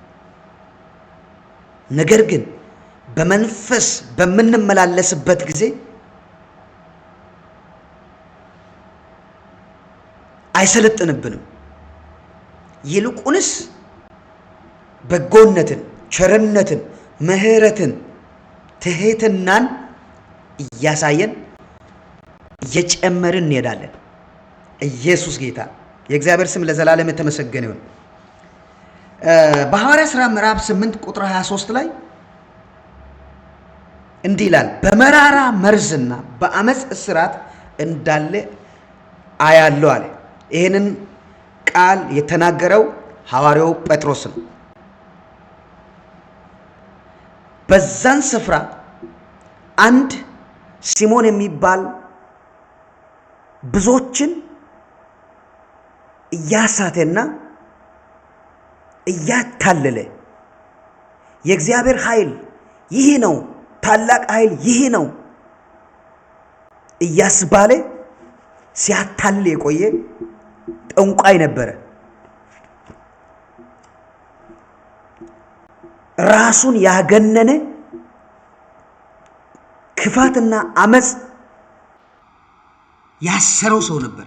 ነገር ግን በመንፈስ በምንመላለስበት ጊዜ አይሰለጥንብንም። ይልቁንስ በጎነትን፣ ቸርነትን፣ ምሕረትን፣ ትህትናን እያሳየን እየጨመርን እንሄዳለን። ኢየሱስ ጌታ። የእግዚአብሔር ስም ለዘላለም የተመሰገነ ይሁን። በሐዋርያት ሥራ ምዕራፍ 8 ቁጥር 23 ላይ እንዲህ ይላል፣ በመራራ መርዝና በአመፅ እስራት እንዳለ አያለው አለ። ይህንን ቃል የተናገረው ሐዋርያው ጴጥሮስ ነው። በዛን ስፍራ አንድ ሲሞን የሚባል ብዙዎችን እያሳተና እያታለለ የእግዚአብሔር ኃይል ይህ ነው፣ ታላቅ ኃይል ይህ ነው እያስባለ ሲያታልል የቆየ ጠንቋይ ነበረ። ራሱን ያገነነ ክፋትና አመጽ ያሰረው ሰው ነበር።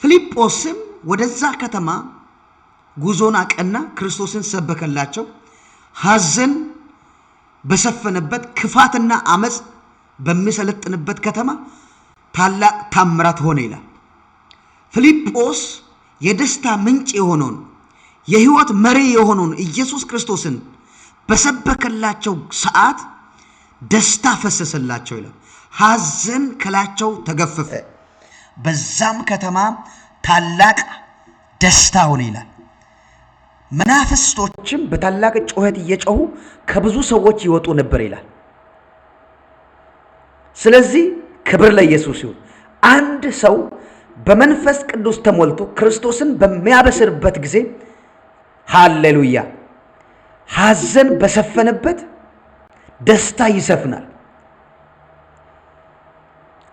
ፊልጶስም ወደዛ ከተማ ጉዞን አቀና፣ ክርስቶስን ሰበከላቸው። ሐዘን በሰፈነበት ክፋትና አመጽ በሚሰለጥንበት ከተማ ታላቅ ታምራት ሆነ ይላል። ፊልጶስ የደስታ ምንጭ የሆነውን የሕይወት መሪ የሆነውን ኢየሱስ ክርስቶስን በሰበከላቸው ሰዓት ደስታ ፈሰሰላቸው ይላል። ሐዘን ከላቸው ተገፈፈ። በዛም ከተማ ታላቅ ደስታ ሆነ ይላል። መናፍስቶችም በታላቅ ጩኸት እየጮሁ ከብዙ ሰዎች ይወጡ ነበር ይላል። ስለዚህ ክብር ለኢየሱስ ይሁን። አንድ ሰው በመንፈስ ቅዱስ ተሞልቶ ክርስቶስን በሚያበስርበት ጊዜ ሃሌሉያ፣ ሐዘን በሰፈነበት ደስታ ይሰፍናል።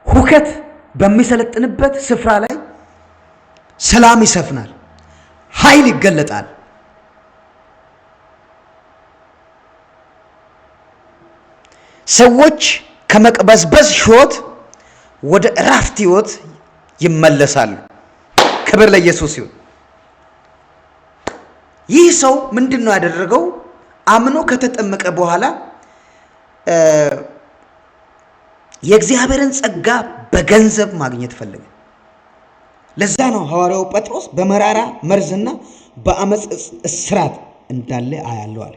ሁከት በሚሰለጥንበት ስፍራ ላይ ሰላም ይሰፍናል፣ ኃይል ይገለጣል። ሰዎች ከመቅበዝበዝ ሕይወት ወደ እረፍት ሕይወት ይመለሳሉ። ክብር ለኢየሱስ ይሁን። ይህ ሰው ምንድን ነው ያደረገው? አምኖ ከተጠመቀ በኋላ የእግዚአብሔርን ጸጋ በገንዘብ ማግኘት ፈለገ። ለዛ ነው ሐዋርያው ጴጥሮስ በመራራ መርዝና በአመፅ እስራት እንዳለ አያለው አለ።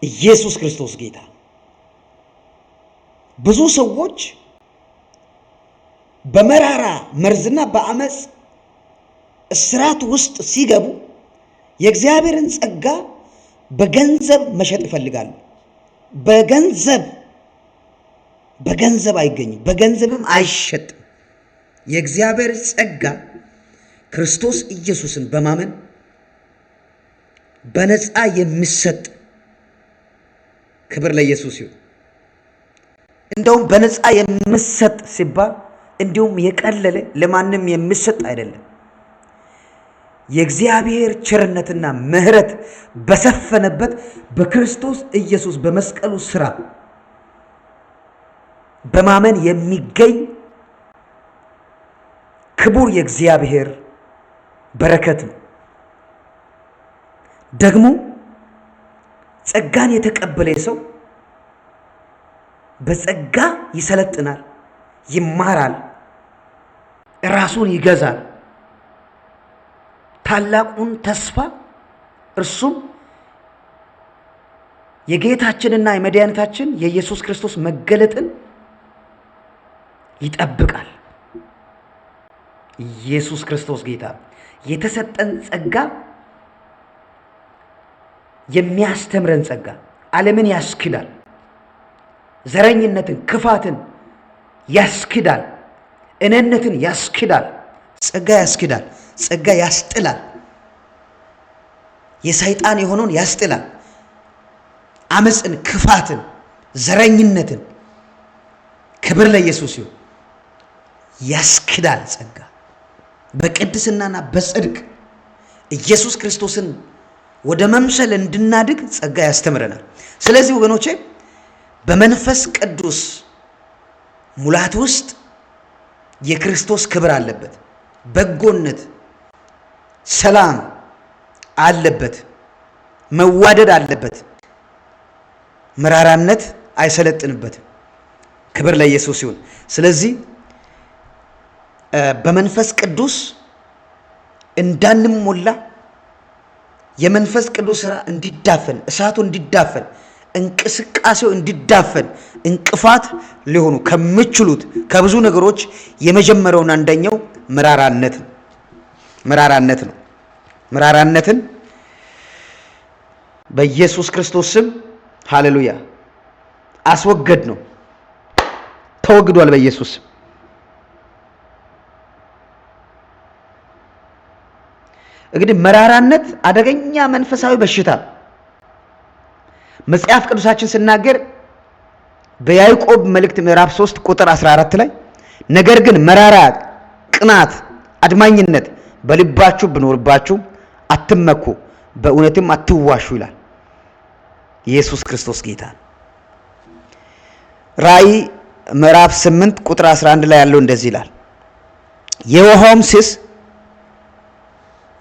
ኢየሱስ ክርስቶስ ጌታ። ብዙ ሰዎች በመራራ መርዝና በአመፅ እስራት ውስጥ ሲገቡ የእግዚአብሔርን ጸጋ በገንዘብ መሸጥ ይፈልጋሉ። በገንዘብ አይገኝም፣ በገንዘብም አይሸጥም። የእግዚአብሔር ጸጋ ክርስቶስ ኢየሱስን በማመን በነፃ የሚሰጥ ክብር ለኢየሱስ ይሁን። እንደውም በነፃ የሚሰጥ ሲባል እንዲሁም የቀለለ ለማንም የሚሰጥ አይደለም። የእግዚአብሔር ቸርነትና ምሕረት በሰፈነበት በክርስቶስ ኢየሱስ በመስቀሉ ሥራ በማመን የሚገኝ ክቡር የእግዚአብሔር በረከት ነው። ደግሞ ጸጋን የተቀበለ ሰው በጸጋ ይሰለጥናል፣ ይማራል፣ ራሱን ይገዛል። ታላቁን ተስፋ እርሱም የጌታችንና የመድኃኒታችን የኢየሱስ ክርስቶስ መገለጥን ይጠብቃል። ኢየሱስ ክርስቶስ ጌታ። የተሰጠን ጸጋ የሚያስተምረን ጸጋ ዓለምን ያስክዳል፣ ዘረኝነትን፣ ክፋትን ያስክዳል፣ እኔነትን ያስክዳል። ጸጋ ያስክዳል፣ ጸጋ ያስጥላል፣ የሰይጣን የሆነውን ያስጥላል። አመፅን፣ ክፋትን፣ ዘረኝነትን ክብር ለኢየሱስ ይሁን ያስክዳል። ጸጋ በቅድስናና በጽድቅ ኢየሱስ ክርስቶስን ወደ መምሰል እንድናድግ ጸጋ ያስተምረናል። ስለዚህ ወገኖቼ በመንፈስ ቅዱስ ሙላት ውስጥ የክርስቶስ ክብር አለበት፣ በጎነት፣ ሰላም አለበት፣ መዋደድ አለበት፣ መራራነት አይሰለጥንበትም። ክብር ለኢየሱስ ይሁን። ስለዚህ በመንፈስ ቅዱስ እንዳንሞላ የመንፈስ ቅዱስ ሥራ እንዲዳፈን፣ እሳቱ እንዲዳፈን፣ እንቅስቃሴው እንዲዳፈን እንቅፋት ሊሆኑ ከሚችሉት ከብዙ ነገሮች የመጀመሪያውን አንደኛው መራራነት ነው። መራራነትን በኢየሱስ ክርስቶስ ስም ሃሌሉያ አስወገድ ነው። ተወግዷል በኢየሱስ ስም። እንግዲህ መራራነት አደገኛ መንፈሳዊ በሽታ መጽሐፍ ቅዱሳችን ሲናገር በያዕቆብ መልእክት ምዕራፍ 3 ቁጥር 14 ላይ ነገር ግን መራራ ቅናት፣ አድማኝነት በልባችሁ ቢኖርባችሁ አትመኩ፣ በእውነትም አትዋሹ ይላል። ኢየሱስ ክርስቶስ ጌታ። ራእይ ምዕራፍ 8 ቁጥር 11 ላይ ያለው እንደዚህ ይላል፣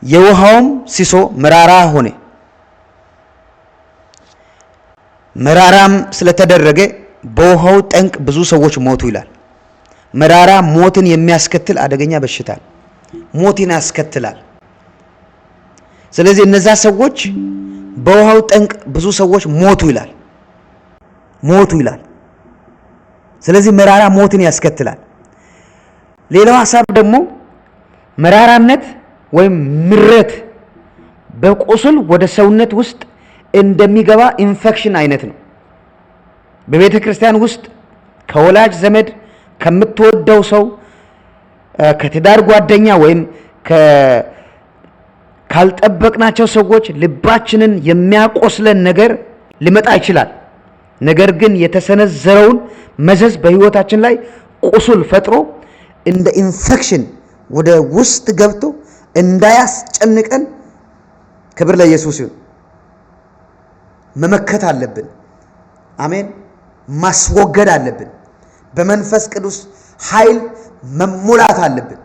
የውሃውም ሲሶ መራራ ሆነ፣ መራራም ስለተደረገ በውሃው ጠንቅ ብዙ ሰዎች ሞቱ ይላል። መራራ ሞትን የሚያስከትል አደገኛ በሽታ፣ ሞትን ያስከትላል። ስለዚህ እነዛ ሰዎች በውሃው ጠንቅ ብዙ ሰዎች ሞቱ ይላል። ስለዚህ መራራ ሞትን ያስከትላል። ሌላው ሐሳብ ደግሞ መራራነት ወይም ምረት በቁስል ወደ ሰውነት ውስጥ እንደሚገባ ኢንፌክሽን አይነት ነው። በቤተ ክርስቲያን ውስጥ ከወላጅ ዘመድ፣ ከምትወደው ሰው፣ ከትዳር ጓደኛ ወይም ካልጠበቅናቸው ሰዎች ልባችንን የሚያቆስለን ነገር ሊመጣ ይችላል። ነገር ግን የተሰነዘረውን መዘዝ በህይወታችን ላይ ቁስል ፈጥሮ እንደ ኢንፌክሽን ወደ ውስጥ ገብቶ እንዳያስጨንቀን ክብር ለኢየሱስ ይሁን፣ መመከት አለብን። አሜን። ማስወገድ አለብን። በመንፈስ ቅዱስ ኃይል መሙላት አለብን።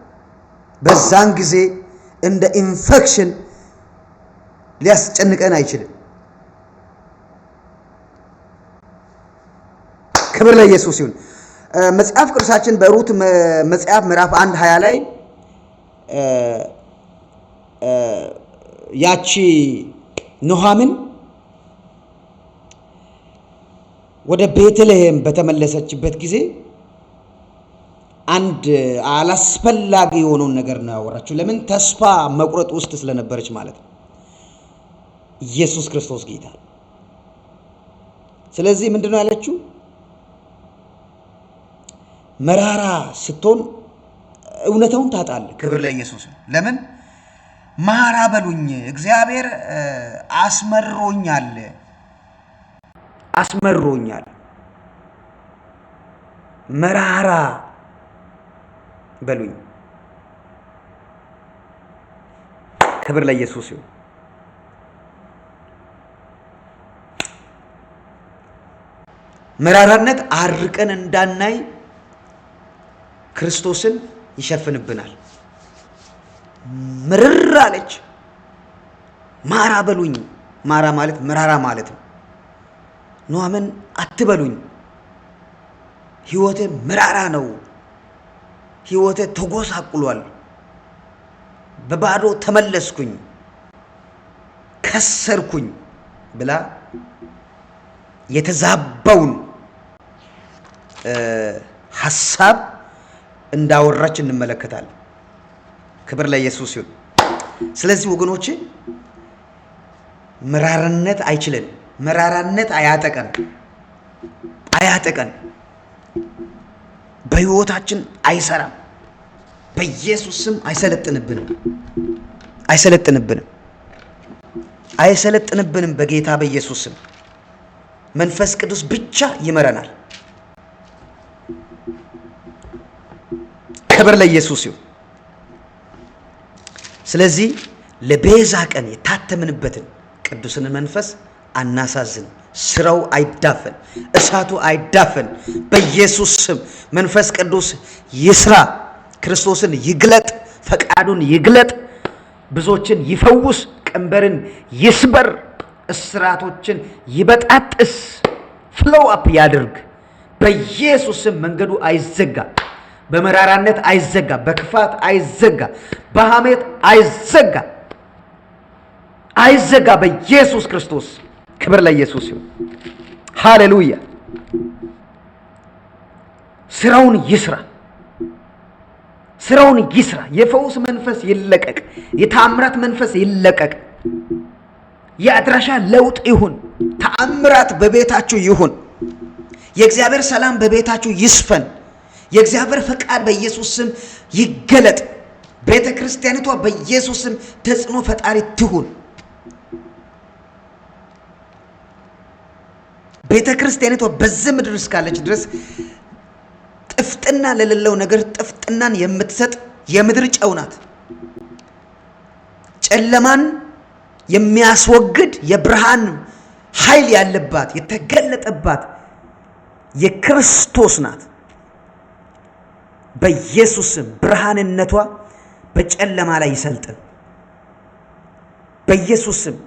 በዛን ጊዜ እንደ ኢንፌክሽን ሊያስጨንቀን አይችልም። ክብር ለኢየሱስ ይሁን። መጽሐፍ ቅዱሳችን በሩት መጽሐፍ ምዕራፍ 1:20 ላይ ያቺ ኑሃሚን ወደ ቤተልሔም በተመለሰችበት ጊዜ አንድ አላስፈላጊ የሆነውን ነገር ነው ያወራችው። ለምን? ተስፋ መቁረጥ ውስጥ ስለነበረች ማለት ነው። ኢየሱስ ክርስቶስ ጌታ። ስለዚህ ምንድነው ያለችው? መራራ ስትሆን እውነታውን ታጣለህ። ክብር ለኢየሱስ። ለምን? ማራ በሉኝ፣ እግዚአብሔር አስመሮኛል። መራራ በሉኝ። ክብር ለኢየሱስ ይሁን። መራራነት አርቀን እንዳናይ ክርስቶስን ይሸፍንብናል። ምርር አለች። ማራ በሉኝ። ማራ ማለት መራራ ማለት ነው። ኑሃሚን አትበሉኝ፣ ህይወቴ መራራ ነው፣ ህይወቴ ተጎሳቁሏል፣ በባዶ ተመለስኩኝ፣ ከሰርኩኝ ብላ የተዛባውን ሐሳብ እንዳወራች እንመለከታለን። ክብር ለኢየሱስ ይሁን። ስለዚህ ወገኖቼ መራራነት አይችለን፣ መራራነት አያጠቀን፣ በህይወታችን አይሰራም። በኢየሱስ ስም አይሰለጥንብንም። በጌታ በኢየሱስ ስም መንፈስ ቅዱስ ብቻ ይመረናል። ክብር ለኢየሱስ ይሁን። ስለዚህ ለቤዛ ቀን የታተምንበትን ቅዱስን መንፈስ አናሳዝን። ስራው አይዳፈን፣ እሳቱ አይዳፈን። በኢየሱስ ስም መንፈስ ቅዱስ ይስራ፣ ክርስቶስን ይግለጥ፣ ፈቃዱን ይግለጥ፣ ብዙዎችን ይፈውስ፣ ቀንበርን ይስበር፣ እስራቶችን ይበጣጥስ፣ ፍሎው አፕ ያድርግ። በኢየሱስ ስም መንገዱ አይዘጋ፣ በመራራነት አይዘጋ፣ በክፋት አይዘጋ፣ በሐሜት አይዘጋ በኢየሱስ ክርስቶስ። ክብር ለኢየሱስ ይሁን። ሃሌሉያ። ስራውን ይስራ። የፈውስ መንፈስ ይለቀቅ፣ የታምራት መንፈስ ይለቀቅ፣ የአድራሻ ለውጥ ይሁን፣ ተአምራት በቤታችሁ ይሁን፣ የእግዚአብሔር ሰላም በቤታችሁ ይስፈን፣ የእግዚአብሔር ፈቃድ በኢየሱስ ስም ይገለጥ። ቤተ ክርስቲያኒቷ በኢየሱስ ስም ተጽዕኖ ፈጣሪ ትሁን። ቤተ ክርስቲያኒቷ በዚህ ምድር እስካለች ድረስ ጥፍጥና ለሌለው ነገር ጥፍጥናን የምትሰጥ የምድር ጨው ናት። ጨለማን የሚያስወግድ የብርሃን ኃይል ያለባት የተገለጠባት የክርስቶስ ናት። በኢየሱስም ብርሃንነቷ በጨለማ ላይ ይሰልጥን። በኢየሱስም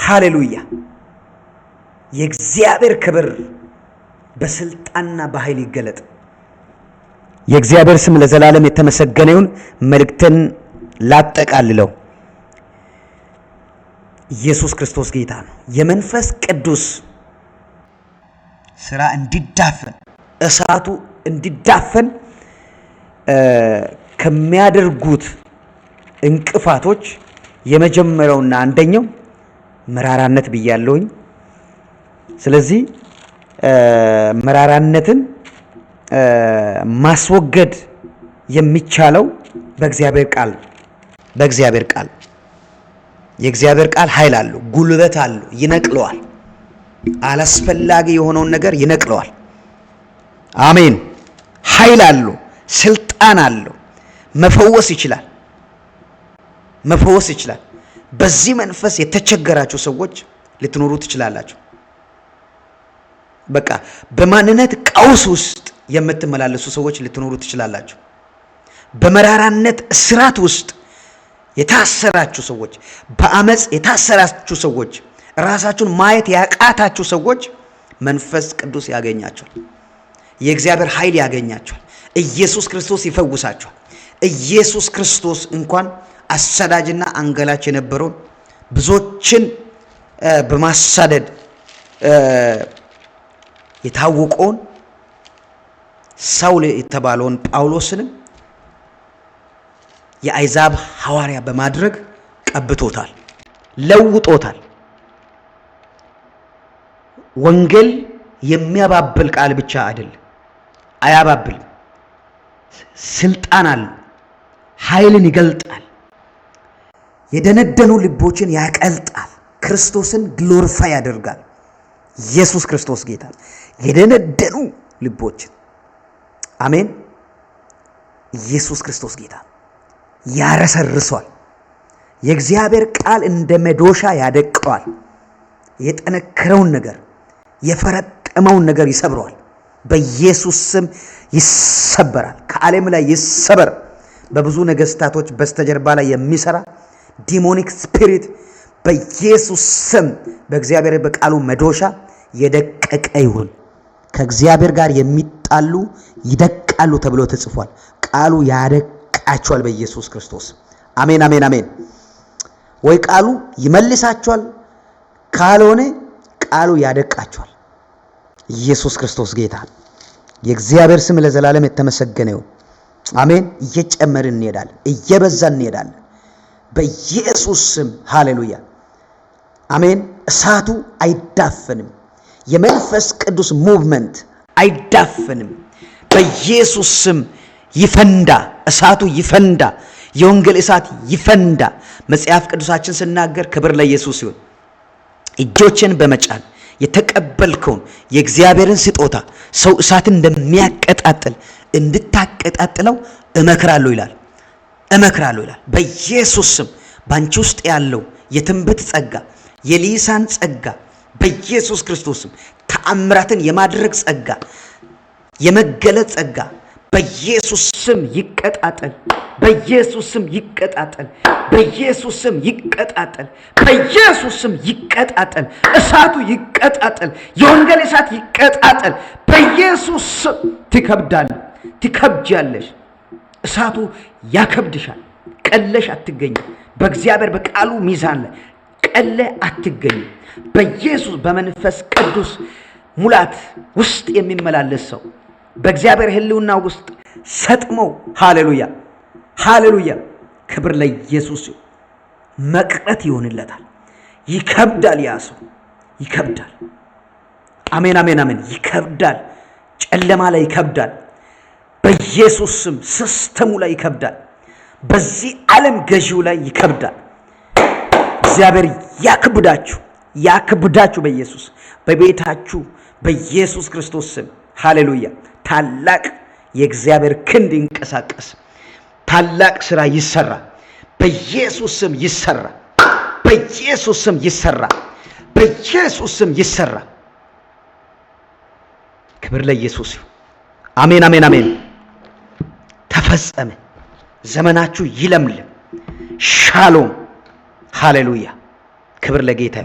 ሃሌሉያ። የእግዚአብሔር ክብር በስልጣንና በኃይል ይገለጥ። የእግዚአብሔር ስም ለዘላለም የተመሰገነ ይሁን። መልእክትን ላጠቃልለው። ኢየሱስ ክርስቶስ ጌታ ነው። የመንፈስ ቅዱስ ስራ እንዲዳፈን እሳቱ እንዲዳፈን ከሚያደርጉት እንቅፋቶች የመጀመሪያውና አንደኛው መራራነት ብያለሁኝ። ስለዚህ መራራነትን ማስወገድ የሚቻለው በእግዚአብሔር ቃል የእግዚአብሔር ቃል ኃይል አለው፣ ጉልበት አለው፣ ይነቅለዋል። አላስፈላጊ የሆነውን ነገር ይነቅለዋል። አሜን። ኃይል አለው፣ ስልጣን አለው፣ መፈወስ ይችላል። በዚህ መንፈስ የተቸገራችሁ ሰዎች ልትኖሩ ትችላላችሁ። በቃ በማንነት ቀውስ ውስጥ የምትመላለሱ ሰዎች ልትኖሩ ትችላላችሁ። በመራራነት እስራት ውስጥ የታሰራችሁ ሰዎች፣ በአመጽ የታሰራችሁ ሰዎች፣ ራሳችሁን ማየት ያቃታችሁ ሰዎች መንፈስ ቅዱስ ያገኛቸዋል። የእግዚአብሔር ኃይል ያገኛቸዋል። ኢየሱስ ክርስቶስ ይፈውሳቸዋል። ኢየሱስ ክርስቶስ እንኳን አሳዳጅና አንገላች የነበረውን ብዙዎችን በማሳደድ የታወቀውን ሳውል የተባለውን ጳውሎስንም የአይዛብ ሐዋርያ በማድረግ ቀብቶታል፣ ለውጦታል። ወንጌል የሚያባብል ቃል ብቻ አይደለም፣ አያባብልም። ስልጣን አለው፣ ኃይልን ይገልጣል፣ የደነደኑ ልቦችን ያቀልጣል፣ ክርስቶስን ግሎሪፋይ ያደርጋል። ኢየሱስ ክርስቶስ ጌታ። የደነደኑ ልቦችን አሜን። ኢየሱስ ክርስቶስ ጌታ ያረሰርሷል። የእግዚአብሔር ቃል እንደ መዶሻ ያደቀዋል። የጠነከረውን ነገር የፈረጠመውን ነገር ይሰብረዋል። በኢየሱስ ስም ይሰበራል። ከዓለም ላይ ይሰበር። በብዙ ነገስታቶች በስተጀርባ ላይ የሚሰራ ዲሞኒክ ስፒሪት በኢየሱስ ስም በእግዚአብሔር በቃሉ መዶሻ የደቀቀ ይሁን። ከእግዚአብሔር ጋር የሚጣሉ ይደቃሉ ተብሎ ተጽፏል። ቃሉ ያደቃቸዋል በኢየሱስ ክርስቶስ። አሜን አሜን አሜን። ወይ ቃሉ ይመልሳቸዋል፣ ካልሆነ ቃሉ ያደቃቸዋል። ኢየሱስ ክርስቶስ ጌታ። የእግዚአብሔር ስም ለዘላለም የተመሰገነ ይሁን። አሜን። እየጨመርን እንሄዳለን፣ እየበዛን እንሄዳለን በኢየሱስ ስም ሃሌሉያ አሜን። እሳቱ አይዳፈንም። የመንፈስ ቅዱስ ሙቭመንት አይዳፈንም። በኢየሱስ ስም ይፈንዳ፣ እሳቱ ይፈንዳ፣ የወንጌል እሳት ይፈንዳ። መጽሐፍ ቅዱሳችን ስናገር ክብር ለኢየሱስ ይሁን። እጆችን በመጫን የተቀበልከውን የእግዚአብሔርን ስጦታ ሰው እሳትን እንደሚያቀጣጥል እንድታቀጣጥለው እመክራለሁ ይላል። በኢየሱስ ስም ባንቺ ውስጥ ያለው የትንቢት ጸጋ፣ የሊሳን ጸጋ በኢየሱስ ክርስቶስ ስም ተአምራትን የማድረግ ጸጋ፣ የመገለጥ ጸጋ በኢየሱስ ስም ይቀጣጠል። በኢየሱስ ስም ይቀጣጠል። በኢየሱስ ስም ይቀጣጠል። በኢየሱስ ስም ይቀጣጠል። እሳቱ ይቀጣጠል። የወንጌል እሳት ይቀጣጠል። በኢየሱስ ስም ትከብጃለሽ። እሳቱ ያከብድሻል። ቀለሽ አትገኝም። በእግዚአብሔር በቃሉ ሚዛን ላይ ቀለ አትገኝም። በኢየሱስ በመንፈስ ቅዱስ ሙላት ውስጥ የሚመላለስ ሰው በእግዚአብሔር ሕልውና ውስጥ ሰጥሞ ሃሌሉያ ሃሌሉያ፣ ክብር ለኢየሱስ ይሁን። መቅረት ይሆንለታል። ይከብዳል። ያ ሰው ይከብዳል። አሜን አሜን አሜን። ይከብዳል። ጨለማ ላይ ይከብዳል። በኢየሱስ ስም ሲስተሙ ላይ ይከብዳል። በዚህ ዓለም ገዢው ላይ ይከብዳል። እግዚአብሔር ያክብዳችሁ በኢየሱስ በቤታችሁ በኢየሱስ ክርስቶስ ስም ሃሌሉያ። ታላቅ የእግዚአብሔር ክንድ ይንቀሳቀስ። ታላቅ ስራ ይሰራ። በኢየሱስ ስም ይሰራ። በኢየሱስ ስም ይሰራ። በኢየሱስ ስም ይሰራ። ክብር ለኢየሱስ ይሁን። አሜን፣ አሜን፣ አሜን። ተፈጸመ። ዘመናችሁ ይለምልም። ሻሎም። ሃሌሉያ። ክብር ለጌታ።